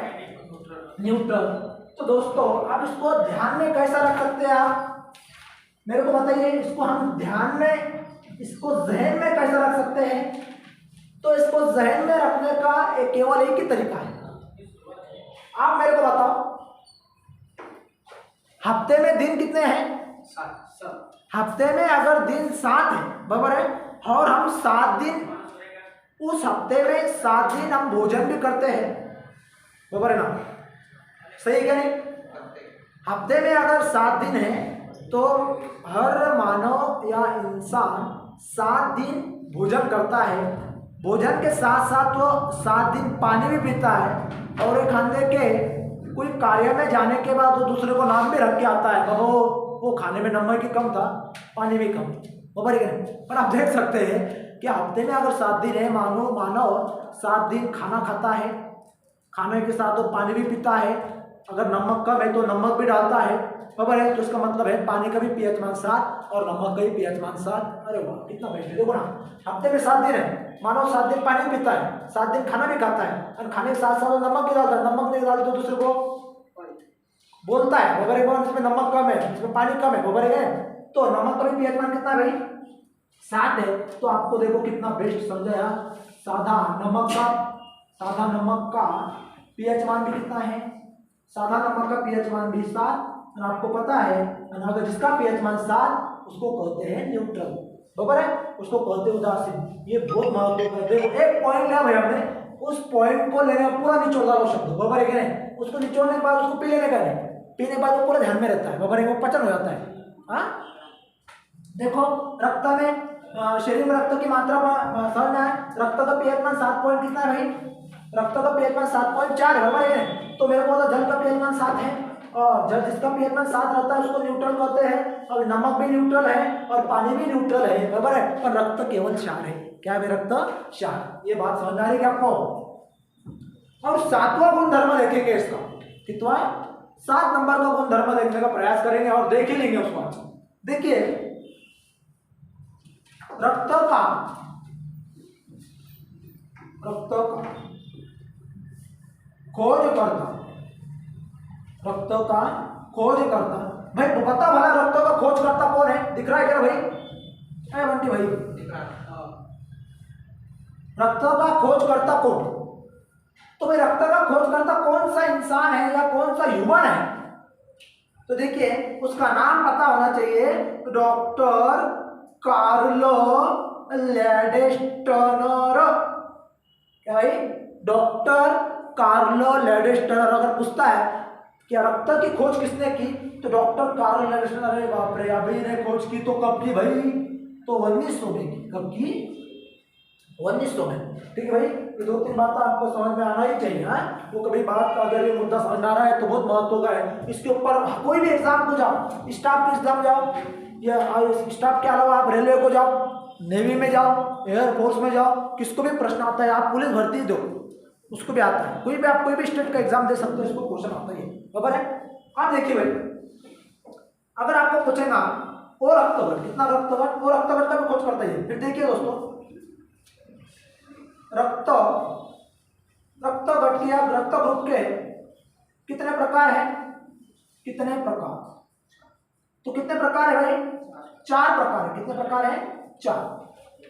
न्यूट्रल। तो दोस्तों आप इसको ध्यान में कैसा रख सकते हैं आप? मेरे को बताइए इसको हम ध्यान में, इसको जहन में कैसे रख सकते हैं? तो इसको जहन में रखने का केवल एक ही तरीका है। आप मेरे को बताओ, हफ्ते में दिन कितने हैं? 7। हफ्ते में अगर दिन 7 है, बराबर है, और हम 7 दिन, उस हफ्ते में 7 दिन हम भोजन भी करते हैं, बराबर है ना? सही है क्या नहीं? हफ्ते में अगर 7 दिन है तो हर मानव या इंसान 7 दिन भोजन करता है। भोजन के साथ साथ वो 7 दिन पानी भी पीता है, और एक खाने के कोई कार्य में जाने के बाद वो दूसरे को नाम भी रख के आता है, वो खाने में नमक ही कम था, पानी भी कम, बराबर है। पर आप देख सकते हैं कि हफ्ते में अगर 7 दिन है, मानव 7 दिन खाना खाता है, खाने के साथ वो पानी भी पीता है, अगर नमक कम है तो नमक भी डालता है, बराबर है। तो इसका मतलब है पानी का भी pH मान 7 और नमक का भी pH मान 7। अरे वाह, कितना बेस्ट है। देखो ना, हफ्ते में 7 दिन है, मानव 7 दिन पानी पीता है, 7 दिन खाना भी खाता है, और खाने के साथ साथ नमक भी डालता है। नमक नहीं डालते तो दूसरे को बोलता है, बराबर है, इसमें नमक कम है, इसमें पानी कम है, बराबर है। तो नमक का भी pH मान कितना है भाई? 7 है। तो आपको देखो कितना बेस्ट समझाया। साधा नमक का pH मान भी कितना है? साधा नमक का pH मान भी 7, और आपको पता है अगर जिसका pH मान 7 उसको कहते हैं न्यूट्रल, बराबर है, उसको कहते हैं उदासीन। ये बहुत महत्वपूर्ण है। देखो एक पॉइंट लिया भाई हमने, उस पॉइंट को लेने पूरा निचोड़ डालो शब्द, बराबर है कि नहीं? उसको निचोड़ने के बाद उसको पी लेने का नहीं, पीने के बाद वो पूरा ध्यान में रहता है, बराबर है, वो पचन हो जाता है। हाँ देखो, रक्त में शरीर में रक्त की मात्रा समझना है। रक्त का pH मान 7 पॉइंट कितना है भाई? रक्त का pH मान 7.4 है, बराबर है। तो मेरे को जल का pH मान 7 है, और जल जिसका pH मान 7 रहता है उसको न्यूट्रल कहते हैं, और नमक भी न्यूट्रल है और पानी भी न्यूट्रल है, बराबर है। पर रक्त केवल क्षार है। क्या है रक्त? क्षार। ये बात समझ आ रही है क्या आपको? और 7वां गुण धर्म देखेंगे इसका, कितना? 7 नंबर का गुण धर्म देखने का प्रयास करेंगे और देख ही लेंगे उसको। देखिए, रक्त का खोज करता भाई, बता भला रक्त का खोज करता कौन है? दिख रहा है क्या भाई? बंटी भाई, दिख रहा है। रक्त का खोज करता कौन? तो भाई रक्त का खोज करता कौन सा इंसान है या कौन सा ह्यूमन है? तो देखिए, उसका नाम पता होना चाहिए, डॉक्टर कार्लो लैंडेस्टनर। क्या भाई? Doctor Karl Landsteiner. अगर पूछता है क्या रक्त की खोज किसने की, तो डॉक्टर कार्लो लैंडेस्टनर। अरे बाप रे, अभी ने खोज की तो कब की भाई? तो 1900 में की। कब की? 1900 में। ठीक है भाई, ये 2-3 बातें आपको समझ में आना ही चाहिए। हाँ, वो कभी बात अगर ये मुद्दा समझ आ रहा है तो बहुत महत्व का है। इसके ऊपर कोई भी एग्जाम को जाओ, स्टाफ के एग्जाम जाओ, या स्टाफ के अलावा आप रेलवे को जाओ, नेवी में जाओ, एयरफोर्स में जाओ, किसको भी प्रश्न आता है, आप पुलिस भर्ती दो, उसको भी आता है। कोई भी आप कोई भी स्टेट का एग्जाम दे सकते हो, इसको क्वेश्चन आता ही है, बराबर है। आप देखिए भाई, अगर आपको पूछेगा ओ रक्तगट कितना, रक्तगट, वो रक्तगट का भी खोज करता है। फिर देखिए दोस्तों, रक्तगट की आप रक्त ग्रुप के कितने प्रकार हैं? कितने प्रकार? तो कितने प्रकार है भाई? 4 प्रकार है। कितने प्रकार है? 4।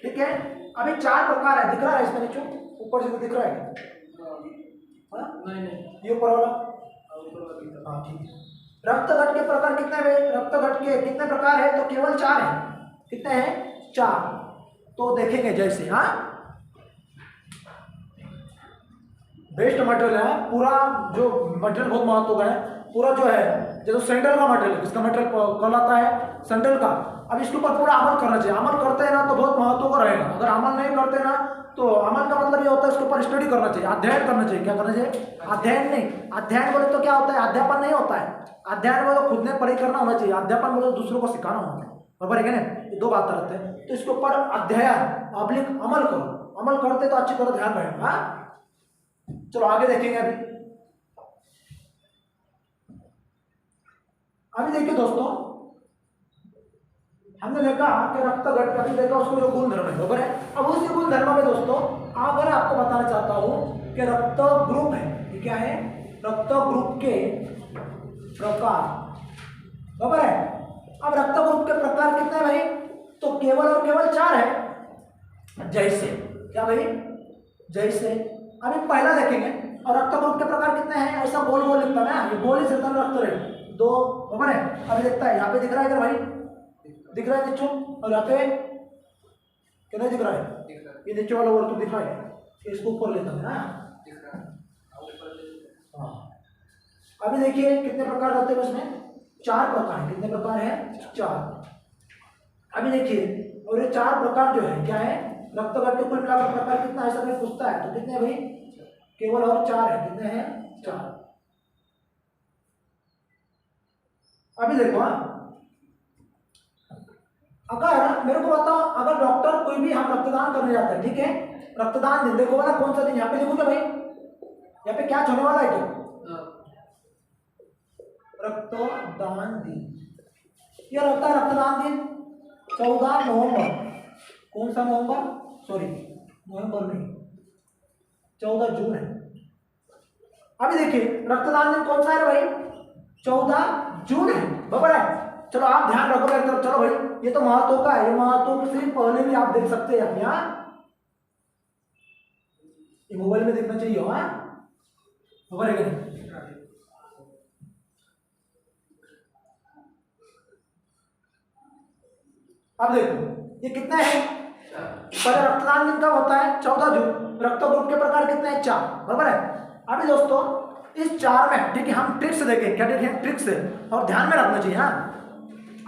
ठीक है, अभी 4 प्रकार है। दिख रहा है इसमें नीचे ऊपर से दिख रहा है? नहीं, ये ऊपर वाला। हाँ ठीक है। रक्तगट के प्रकार कितने हैं? रक्तगट के कितने प्रकार है? तो केवल 4 है। कितने हैं? 4। तो देखेंगे जैसे, हाँ बेस्ट मटेरियल है पूरा, जो मटेरियल बहुत महत्व का है पूरा, जो है जो सेंट्रल का मटेरियल, इसका मटेरियल कहलाता है सेंट्रल का। अब इसके ऊपर पूरा अमल करना चाहिए। अमल करते हैं ना तो बहुत महत्व का रहेगा। अगर अमल नहीं करते ना तो अमल का मतलब ये होता है इसके ऊपर स्टडी करना चाहिए, अध्ययन करना चाहिए। क्या करना चाहिए? अध्ययन नहीं, अध्ययन बोले तो क्या होता है? अध्यापन नहीं होता है। अध्ययन बोले तो खुद ने पढ़ाई करना होना चाहिए, अध्यापन बोले तो दूसरों को सिखाना होता है, बराबर है क्या नहीं? ये 2 बातें रहते हैं। तो इसके ऊपर अध्ययन अब्लिक अमल करो, अमल करते तो अच्छी तरह ध्यान रहेगा। चलो आगे देखेंगे। अभी देखिए दोस्तों, हमने देखा कि रक्तगट का भी देखा, उसको जो गुण धर्म है, बराबर है। अब उसी गुण धर्म में दोस्तों अगर आपको बताना चाहता हूं कि रक्त ग्रुप है, ये क्या है? रक्त ग्रुप के प्रकार, बराबर है। अब रक्त ग्रुप के प्रकार केवल और केवल 4 है। जैसे क्या भाई, जैसे अभी पहला देखेंगे, और रक्त ग्रुप के प्रकार कितने हैं, ऐसा गोल गोल लिखता है ना, ये गोल ही चलता है रक्त रहे 2, बराबर है। अभी देखता है यहाँ पे दिख रहा है क्या भाई, दिख रहा है नीचे, और यहाँ पे क्या नहीं दिख रहा है, ये नीचे वाला वर्तुल दिख रहा है, इसको ऊपर लेता है ना। हाँ, अभी देखिए कितने प्रकार रहते हैं उसमें, 4 प्रकार है। कितने प्रकार है, 4। अभी देखिए, और ये 4 प्रकार जो है क्या है, रक्त के कुल मिलाकर प्रकार कितना, ऐसा कोई पूछता है तो कितने भाई, केवल और 4 है। कितने हैं, 4। अभी देखो, अगर मेरे को बताओ, अगर डॉक्टर कोई भी, हम रक्तदान करने जाते हैं, ठीक है, रक्तदान दिन देखो वाला कौन सा दिन, यहाँ पे लिखो क्या भाई, यहाँ पे क्या होने वाला है क्या, रक्तदान दिन। ये रहता है रक्तदान दिन 14 नवंबर, कौन सा नवंबर, सॉरी नवंबर नहीं, 14 जून है। अभी देखिए रक्तदान दिन कौन सा है भाई, 14 जून है, बराबर है। चलो आप ध्यान रखो मेरी तरफ, चलो भाई ये तो महत्व का है, ये महत्व सिर्फ पहले भी आप देख सकते हैं यहाँ, ये मोबाइल में देखना चाहिए, हाँ बराबर है क्या। अब देखो ये कितने हैं, पहले रक्तदान दिन कब होता है, 14 जून। रक्त ग्रुप के प्रकार कितने हैं, 4, बराबर है। अभी दोस्तों इस 4 में, ठीक है, हम ट्रिक्स देखें, क्या देखें, ट्रिक्स है, और ध्यान में रखना चाहिए। हाँ,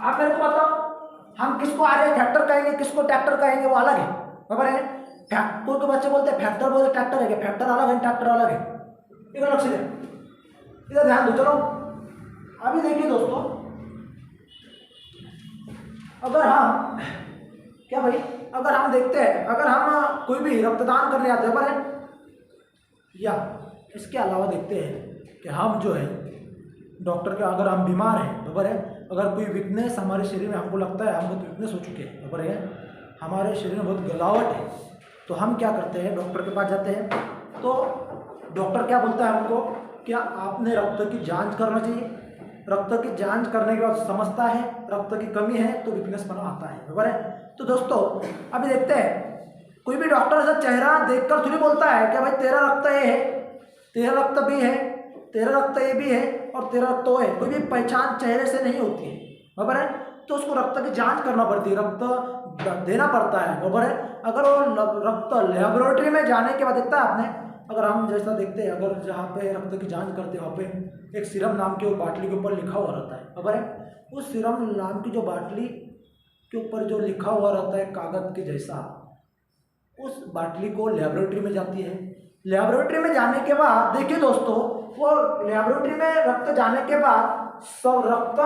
आप मेरे को बताओ, हम किसको आर्य फैक्टर कहेंगे, किसको ट्रैक्टर कहेंगे, वो अलग है, बराबर है। कोई तो बच्चे बोलते हैं फैक्टर, बोलते ट्रैक्टर है क्या, फैक्टर अलग है, ट्रैक्टर अलग है, इधर अलग से इधर ध्यान दो। चलो अभी देखिए दोस्तों, अगर हम क्या भाई, अगर हम देखते हैं, अगर हम कोई भी रक्तदान करने आते हैं, बराबर है, या इसके अलावा देखते हैं कि हम जो है डॉक्टर के, अगर हम बीमार हैं, बराबर है, अगर कोई वीकनेस हमारे शरीर में, हमको लगता है हम बहुत वीकनेस हो चुके हैं, बराबर है, हमारे शरीर में बहुत गलावट है, तो हम क्या करते हैं, डॉक्टर के पास जाते हैं। तो डॉक्टर क्या बोलता है हमको, क्या आपने रक्त की जांच करना चाहिए, रक्त की जांच करने के बाद समझता है रक्त की कमी है तो वीकनेस बना आता है, बराबर है। तो दोस्तों अभी देखते हैं, कोई भी डॉक्टर ऐसा चेहरा देखकर थोड़ी बोलता है कि भाई तेरा रक्त ये है, तेरा रक्त भी है, तेरा रक्त ये भी है, और तेरा रक्त वो है, कोई भी पहचान चेहरे से नहीं होती है, बराबर है। तो उसको रक्त की जांच करना पड़ती है, रक्त देना पड़ता है, बराबर है। अगर वो रक्त लेबोरेटरी में जाने के बाद देखता है आपने, अगर हम जैसा देखते हैं, अगर जहाँ पे रक्त की जांच करते हैं वहाँ पे एक सीरम नाम के बाटली के ऊपर लिखा हुआ रहता है, बराबर है। उस सीरम नाम की जो बाटली के ऊपर जो लिखा हुआ रहता है कागज के जैसा, उस बाटली को लेबोरेटरी में जाती है। लेबोरेटरी में जाने के बाद देखिए दोस्तों, वो लेबोरेटरी में रक्त जाने के बाद, सब रक्त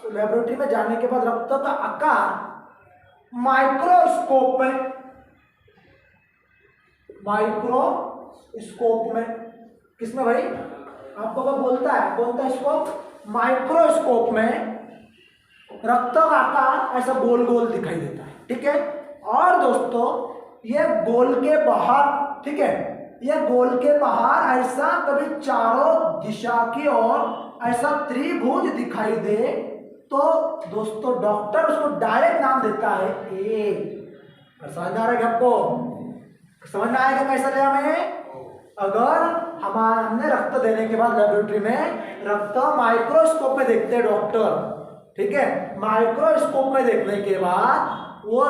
लेबोरेटरी में जाने के बाद रक्त का आकार माइक्रोस्कोप में, किसमें भाई, आपको क्या बोलता है, बोलता है इसको माइक्रोस्कोप में रक्त का आकार ऐसा गोल गोल दिखाई देता है, ठीक है। और दोस्तों ये गोल के बाहर, ठीक है, ये गोल के बाहर ऐसा कभी चारों दिशा की ओर ऐसा त्रिभुज दिखाई दे, तो दोस्तों डॉक्टर उसको डायरेक्ट नाम देता है ए। समझ आ रहा है आपको, समझ में आएगा कैसा लिया मैं। अगर हमने रक्त देने के बाद लेबोरेटरी में रक्त माइक्रोस्कोप में देखते हैं डॉक्टर, ठीक है, माइक्रोस्कोप में देखने के बाद वो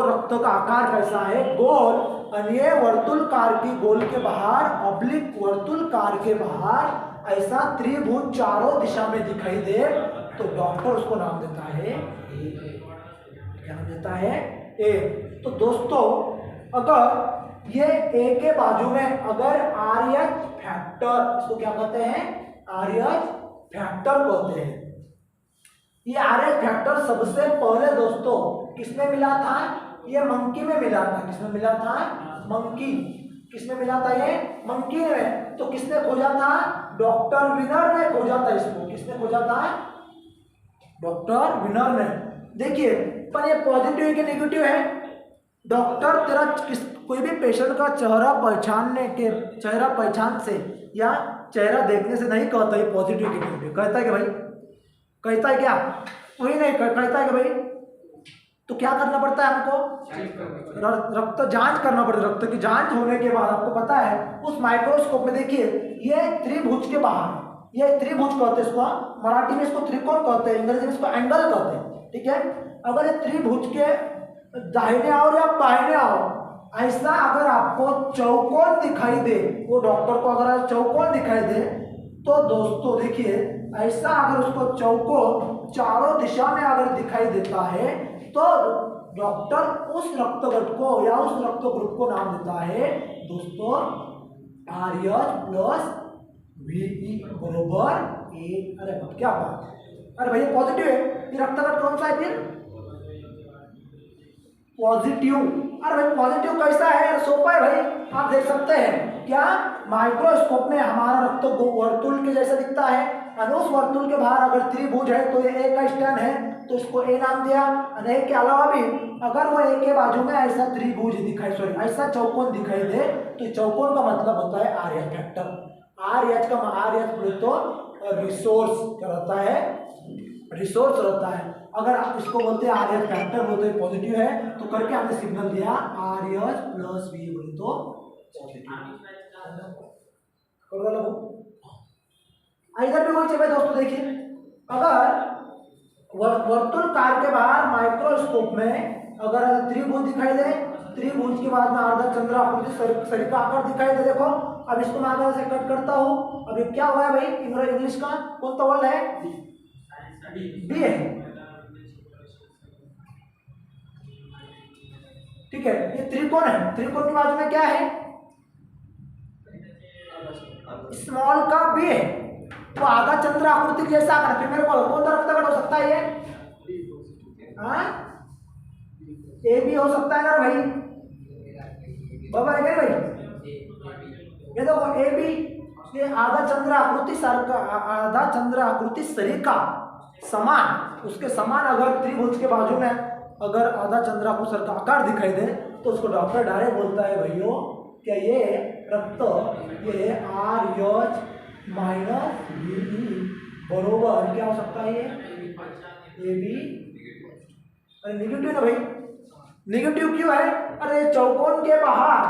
रक्त का आकार कैसा है, गोल, और ये वर्तुलकार की गोल के बाहर, ऑब्लिक वर्तुलकार के बाहर ऐसा त्रिभुज चारों दिशा में दिखाई दे, तो डॉक्टर उसको नाम देता है ए। क्या नाम देता है, ए। तो दोस्तों अगर ये ए के बाजू में अगर आरएच फैक्टर, इसको क्या कहते हैं, आरएच फैक्टर कहते हैं। ये आरएच फैक्टर सबसे पहले दोस्तों किसमें मिला था, ये मंकी में मिला था। किसमें मिला था, मंकी। किसमें मिला था, ये मंकी में। तो किसने खोजा था, डॉक्टर विनर ने खोजा था इसको। किसने खोजा था, डॉक्टर विनर ने। देखिए पर ये पॉजिटिव है कि नेगेटिव है, डॉक्टर तेरा कोई भी पेशेंट का चेहरा पहचान से या चेहरा देखने से नहीं कहता है पॉजिटिव कि नेगेटिव। कहता है कि भाई, कहता है क्या, वही नहीं कहता है कि भाई तो क्या करना पड़ता है हमको, रक्त जांच करना पड़ता है। रक्त की जांच होने के बाद आपको पता है उस माइक्रोस्कोप में देखिए ये त्रिभुज के बाहर, ये त्रिभुज कहते हैं इसको, मराठी में इसको त्रिकोण कहते हैं, अंग्रेजी में इसको एंगल कहते हैं, ठीक है। अगर ये त्रिभुज के दाहिने और या बाहिने आओ, ऐसा अगर आपको चौकोन दिखाई दे, वो डॉक्टर को अगर चौकोन दिखाई दे, तो दोस्तों देखिए ऐसा अगर उसको चौकोन चारों दिशा में अगर दिखाई देता है तो डॉक्टर उस रक्तगट को या उस रक्त ग्रुप को नाम देता है दोस्तों RH प्लस VE बरोबर A। अरे क्या बात, अरे भैया पॉजिटिव है, ये रक्तगट कौन सा है फिर, पॉजिटिव। अरे भाई पॉजिटिव कैसा है, सोपा है भाई, आप देख सकते हैं क्या माइक्रोस्कोप में हमारा रक्त वर्तुल के जैसा दिखता है, और उस वर्तुल के बाहर अगर त्रिभुज है तो ये A का स्टैंड है तो इसको A नाम दिया। और A के अलावा भी अगर वो A के बाजू में ऐसा त्रिभुज दिखाई, सॉरी ऐसा चौकोन दिखाई दे तो चौकोन का मतलब होता है RH फैक्टर। RH का RH बोले तो रिसोर्स क्या रहता है, रिसोर्स रहता है। अगर आप इसको बोलते हैं RH फैक्टर बोलते हैं पॉजिटिव है, तो करके हमने सिग्नल दिया RH प्लस VE बोले तो पॉजिटिव। इधर भी वही चाहिए दोस्तों, देखिए अगर वर्तुलकार के बाहर माइक्रोस्कोप में अगर त्रिभुज दिखाई दे, त्रिभुज के बाद में अर्धचंद्र आकृति सरिका आकार दिखाई दे, देखो अब इसको मैं आगे से कट करता हूँ। अब ये क्या हुआ है भाई, इंग्लिश का कौन सा वर्ड है, बी है, ठीक है। ये त्रिकोण है, त्रिकोण की बाजू में क्या है, स्मॉल का बी है, तो आधा चंद्र आकृति जैसा आकार, फिर मेरे को कौन सा रक्तगट हो सकता है, ये ए भी हो सकता है ना भाई, बराबर है भाई। ये देखो ए बी, ये आधा चंद्र आकृति आधा चंद्र आकृति सरिका समान, उसके समान अगर त्रिभुज के बाजू में अगर आधा चंद्र आकृति का आकार दिखाई दे तो उसको डॉक्टर डायरेक्ट बोलता है भाइयों क्या ये रक्त ये RH माइनस VE बरोबर क्या हो सकता है, ये भी अरे निगेटिव ना भाई, निगेटिव क्यों है, अरे चौकोन के बाहर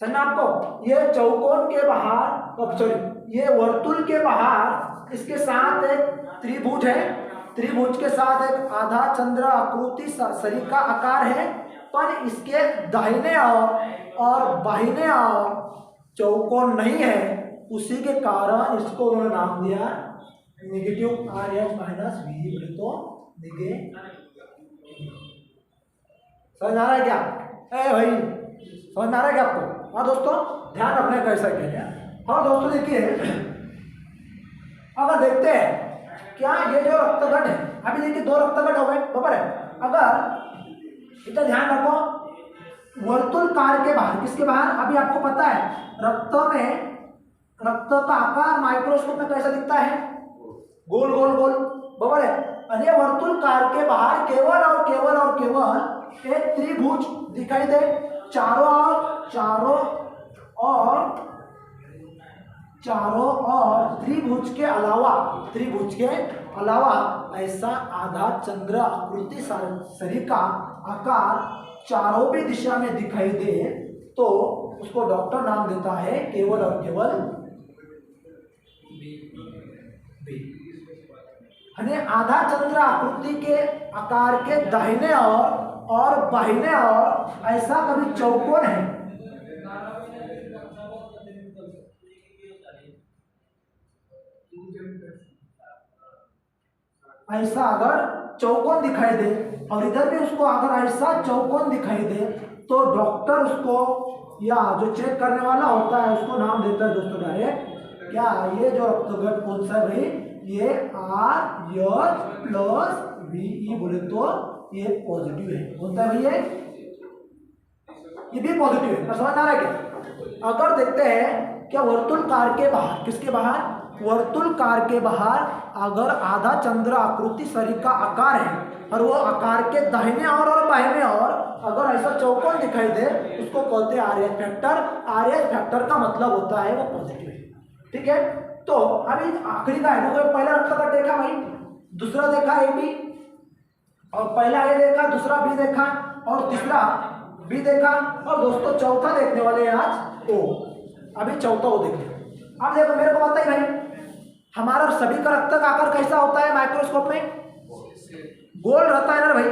समझना आपको, ये चौकोन के बाहर सॉरी ये वर्तुल के बाहर इसके साथ एक त्रिभुज है, त्रिभुज के साथ एक आधा चंद्र आकृति सरिका आकार है, पर इसके दाहिने और बाहिने और चौकोन नहीं है, उसी के कारण इसको उन्होंने नाम दिया निगेटिव RH माइनस VE बोले तो निगेटिव। समझ आ रहा है क्या, ए भाई समझ आ रहा है क्या आपको। हाँ दोस्तों ध्यान रखने का ऐसा क्या है। हाँ दोस्तों देखिए अगर देखते हैं क्या ये जो रक्तगट है, अभी देखिए दो रक्तगट हो गए बराबर है। अगर इतना ध्यान रखो वर्तुलकार के बाहर, किसके बाहर, अभी आपको पता है रक्त में रक्त का आकार माइक्रोस्कोप में कैसा दिखता है, गोल गोल गोल बराबर है। अरे वर्तुलकार के बाहर केवल और केवल एक त्रिभुज दिखाई दे, चारों और त्रिभुज के अलावा ऐसा आधा चंद्र आकृति सरिका आकार चारों भी दिशा में दिखाई दे तो उसको डॉक्टर नाम देता है केवल और केवल बी। आधा चंद्र आकृति के आकार के दाहिने और बाहिने और ऐसा कभी चौकोन है, ऐसा अगर चौकोन दिखाई दे और इधर भी उसको अगर ऐसा चौकोन दिखाई दे तो डॉक्टर उसको या जो चेक करने वाला होता है उसको नाम देता है दोस्तों डायरेक्ट क्या, ये जो रक्तगट कौन सा है भाई, ये RH प्लस VE बोले तो ये पॉजिटिव है, बोलता है भैया ये भी पॉजिटिव है। समझ आ रहा है क्या। अगर देखते हैं क्या वर्तुलकार के बाहर, किसके बाहर, वर्तुलकार के बाहर अगर आधा चंद्र आकृति सरिका आकार है और वो आकार के दाहिने और बाहिने और अगर ऐसा चौकोन दिखाई दे उसको कहते हैं RH फैक्टर। RH फैक्टर का मतलब होता है वो पॉजिटिव है, ठीक है। तो अभी आखिरी का है ना, पहला रक्तगट देखा भाई, दूसरा देखा AB और पहला ए देखा, दूसरा बी देखा और तीसरा बी देखा और दोस्तों चौथा देखने वाले हैं आज ओ। अभी चौथा ओ देखिए। अब देखो मेरे को बताइए भाई, हमारा सभी का रक्त का आकार कैसा होता है माइक्रोस्कोप में? गोल रहता है ना भाई,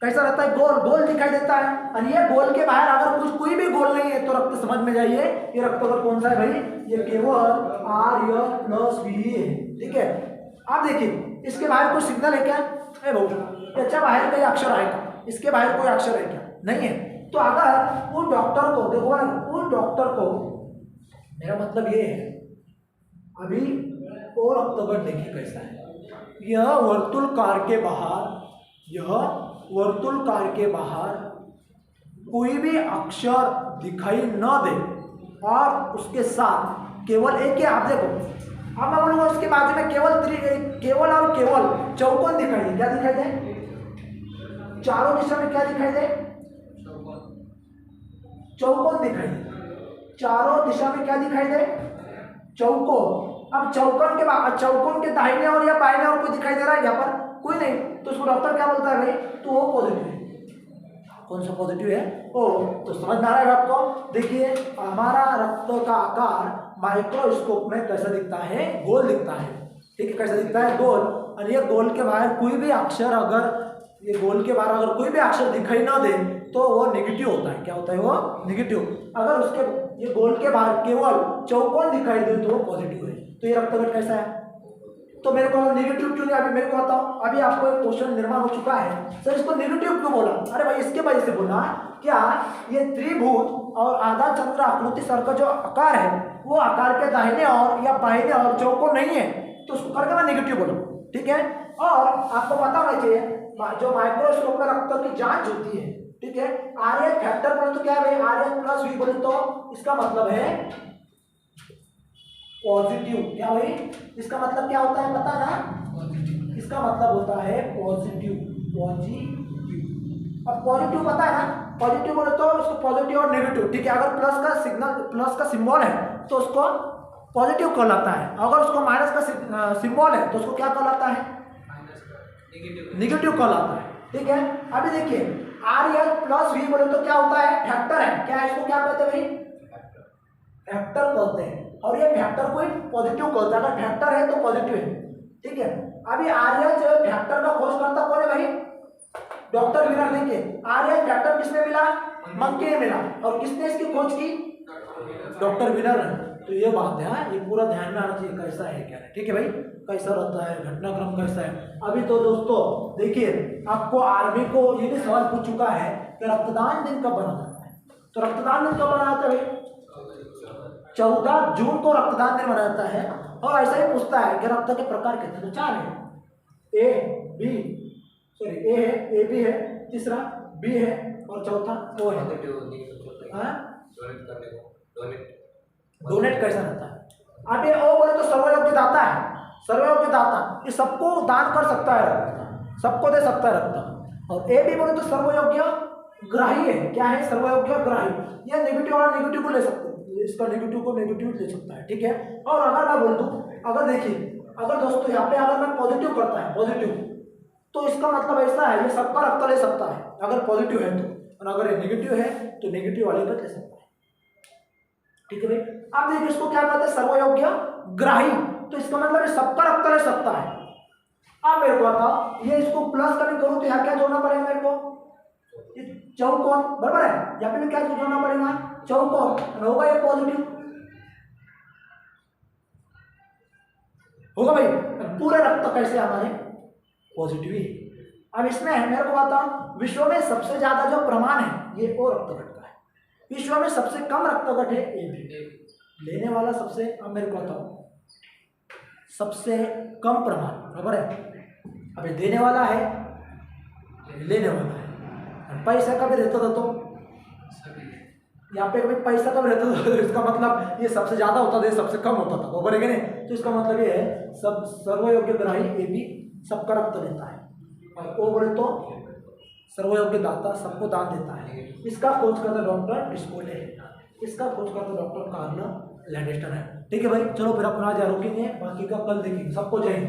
कैसा रहता है? गोल गोल दिखाई देता है। और ये गोल के बाहर अगर कुछ कोई भी गोल नहीं है तो रक्त समझ में जाइए ये रक्त का कौन सा है भाई? ये केवल RS प्लस बी है, ठीक है। आप देखिए इसके बाहर कोई सिग्नल है क्या? है भाई, अच्छा बाहर कोई अक्षर आएगा, इसके बाहर कोई अक्षर है क्या? नहीं है। तो अगर वो डॉक्टर को देखो ना, वो डॉक्टर को, मेरा मतलब ये है अभी और अक्टूबर देखिए कैसा है। यह वर्तुलकार के बाहर, यह वर्तुलकार के बाहर कोई भी अक्षर दिखाई न दे और उसके साथ केवल एक ही, आप देखो अब मैं बोलूँगा उसके बाजू में केवल और केवल चौकोन दिखाई दे। क्या दिखाई दे? चारों दिशा में क्या दिखाई दे? चौकोन दिखाई दे। चारों दिशा में क्या दिखाई दे? चौकोन। अब चौकोन के बाद, चौकोन के दाहिने और या बाएं और कोई दिखाई दे रहा है यहाँ पर? कोई नहीं। तो उसको डॉक्टर क्या बोलता है भाई? तो वो पॉजिटिव है। कौन सा पॉजिटिव है? ओ। तो समझ में आ रहा है आपको? देखिए हमारा रक्त का आकार माइक्रोस्कोप में कैसा दिखता है? गोल दिखता है, ठीक है। कैसा दिखता है? गोल। और ये गोल के बाहर कोई भी अक्षर, अगर ये गोल के बाहर अगर कोई भी अक्षर दिखाई ना दे तो वो नेगेटिव होता है। क्या होता है वो? नेगेटिव। अगर उसके ये गोल के बाहर केवल चौकोन दिखाई दे तो वो पॉजिटिव है। तो ये रक्तगण कैसा है? तो मेरे को नेगेटिव क्यों नहीं? अभी मेरे को बताओ। अभी आपको एक क्वेश्चन निर्माण हो चुका है, सर इसको नेगेटिव क्यों बोला? अरे भाई इसके वजह से बोला, क्या ये त्रिभुज और आधा चंद्र आकृति सर का जो आकार है वो आकार के दाहिने और या बाहिने और चौकोन नहीं है, तो उसको करके मैं नेगेटिव बोला, ठीक है। और आपको पता होना चाहिए जो माइक्रोस्कोप में रक्त की जांच होती है, ठीक है, आरएच फैक्टर बोले तो क्या है भाई? आरएच प्लस वी बोले तो इसका मतलब है पॉजिटिव। क्या भाई? इसका मतलब क्या होता है पता ना? इसका मतलब होता है पॉजिटिव। पॉजिटिव। अब पॉजिटिव पता है ना? पॉजिटिव बोले तो उसको पॉजिटिव और नेगेटिव, ठीक है। अगर प्लस का सिग्नल, प्लस का सिंबल है तो उसको पॉजिटिव कहलाता है। अगर उसको माइनस का सिंबल है तो उसको क्या कहलाता है? नेगेटिव कहलाता है, ठीक है। अभी देखिए RS प्लस वी बोले तो क्या होता है? फैक्टर है। क्या इसको क्या कहते हैं भाई? फैक्टर कहते हैं। और ये फैक्टर को पॉजिटिव कहते हैं। अगर फैक्टर है तो पॉजिटिव है, ठीक है। अभी RS फैक्टर का खोज करता कौन है भाई? Doctor winner. देखिए RS फैक्टर किसने मिला? मंकी ने मिला। और किसने इसकी खोज की? डॉक्टर विनर ने। तो ये बात है, ये पूरा ध्यान में आना चाहिए कैसा है क्या है, ठीक है भाई। कैसा रहता है, घटनाक्रम कैसा है। अभी तो दोस्तों देखिए आपको आर्मी को ये भी सवाल पूछ चुका है कि रक्तदान दिन कब मनाया जाता है? तो रक्तदान दिन कब मनाया जाता है? 14 जून को रक्तदान दिन मनाया जाता है। और ऐसा ही पूछता है कि रक्त के प्रकार कितने? तो 4 है। ए है, ए बी है, तीसरा बी है और चौथा ओ है। डोनेट कैसा रहता है? अब ये ओ बोले तो सर्वयोग्य दाता है। सर्वयोग्य दाता ये सबको दान कर सकता है रक्त, सबको दे सकता है रक्त। और ए बी बोले तो सर्वयोग्य ग्राही है। क्या है? सर्वयोग्य ग्राही। ये नेगेटिव और नेगेटिव को ले सकते हैं, इसका नेगेटिव को नेगेटिव ले सकता है, ठीक है। और अगर मैं बोल दूं, अगर देखिए अगर दोस्तों यहाँ पे अगर मैं पॉजिटिव करता है पॉजिटिव, तो इसका मतलब ऐसा है ये सबका रक्त ले सकता है अगर पॉजिटिव है तो, और अगर ये नेगेटिव है तो नेगेटिव वाले का ले सकता है, ठीक है भाई। अब देखिए इसको क्या कहते हैं? सर्वयोग्य ग्राही। तो इसका मतलब ये सबका रक्त ले सकता है। अब मेरे को बताओ, ये इसको प्लस करने करूँ तो यहाँ क्या जोड़ना पड़ेगा मेरे को? चौकोन, बराबर है। यहाँ पे भी क्या जोड़ना पड़ेगा? चौकोन। होगा ये पॉजिटिव, होगा भाई। पूरे रक्त कैसे हमारे? पॉजिटिव ही। अब इसमें मेरे को बताओ, विश्व में सबसे ज्यादा जो प्रमाण है ये ओ रक्तगण का है। विश्व में सबसे कम रक्तगण है ए बी। लेने वाला सबसे, अब मेरे को बताओ सबसे कम प्रमाण, बराबर है। अब ये देने वाला है, लेने वाला है। पैसा कभी रहता था तो यहाँ पे कभी पैसा कब रहता था, तो इसका मतलब ये सबसे ज्यादा होता था, ये सबसे कम होता था, बराबर है कि नहीं? तो इसका मतलब ये है सब सर्वयोग्य ग्राही ए बी सबका रक्त लेता है। और ओ बोले तो सर्वयोग्य दाता सबको दान देता है। इसका खोज करता डॉक्टर डिस्कोले है, इसका खोज करता डॉक्टर कार्ल लैंडेस्टर है, ठीक है भाई। चलो फिर अपना आज रोकेंगे, बाकी का कल देखेंगे। सबको जय हिंद।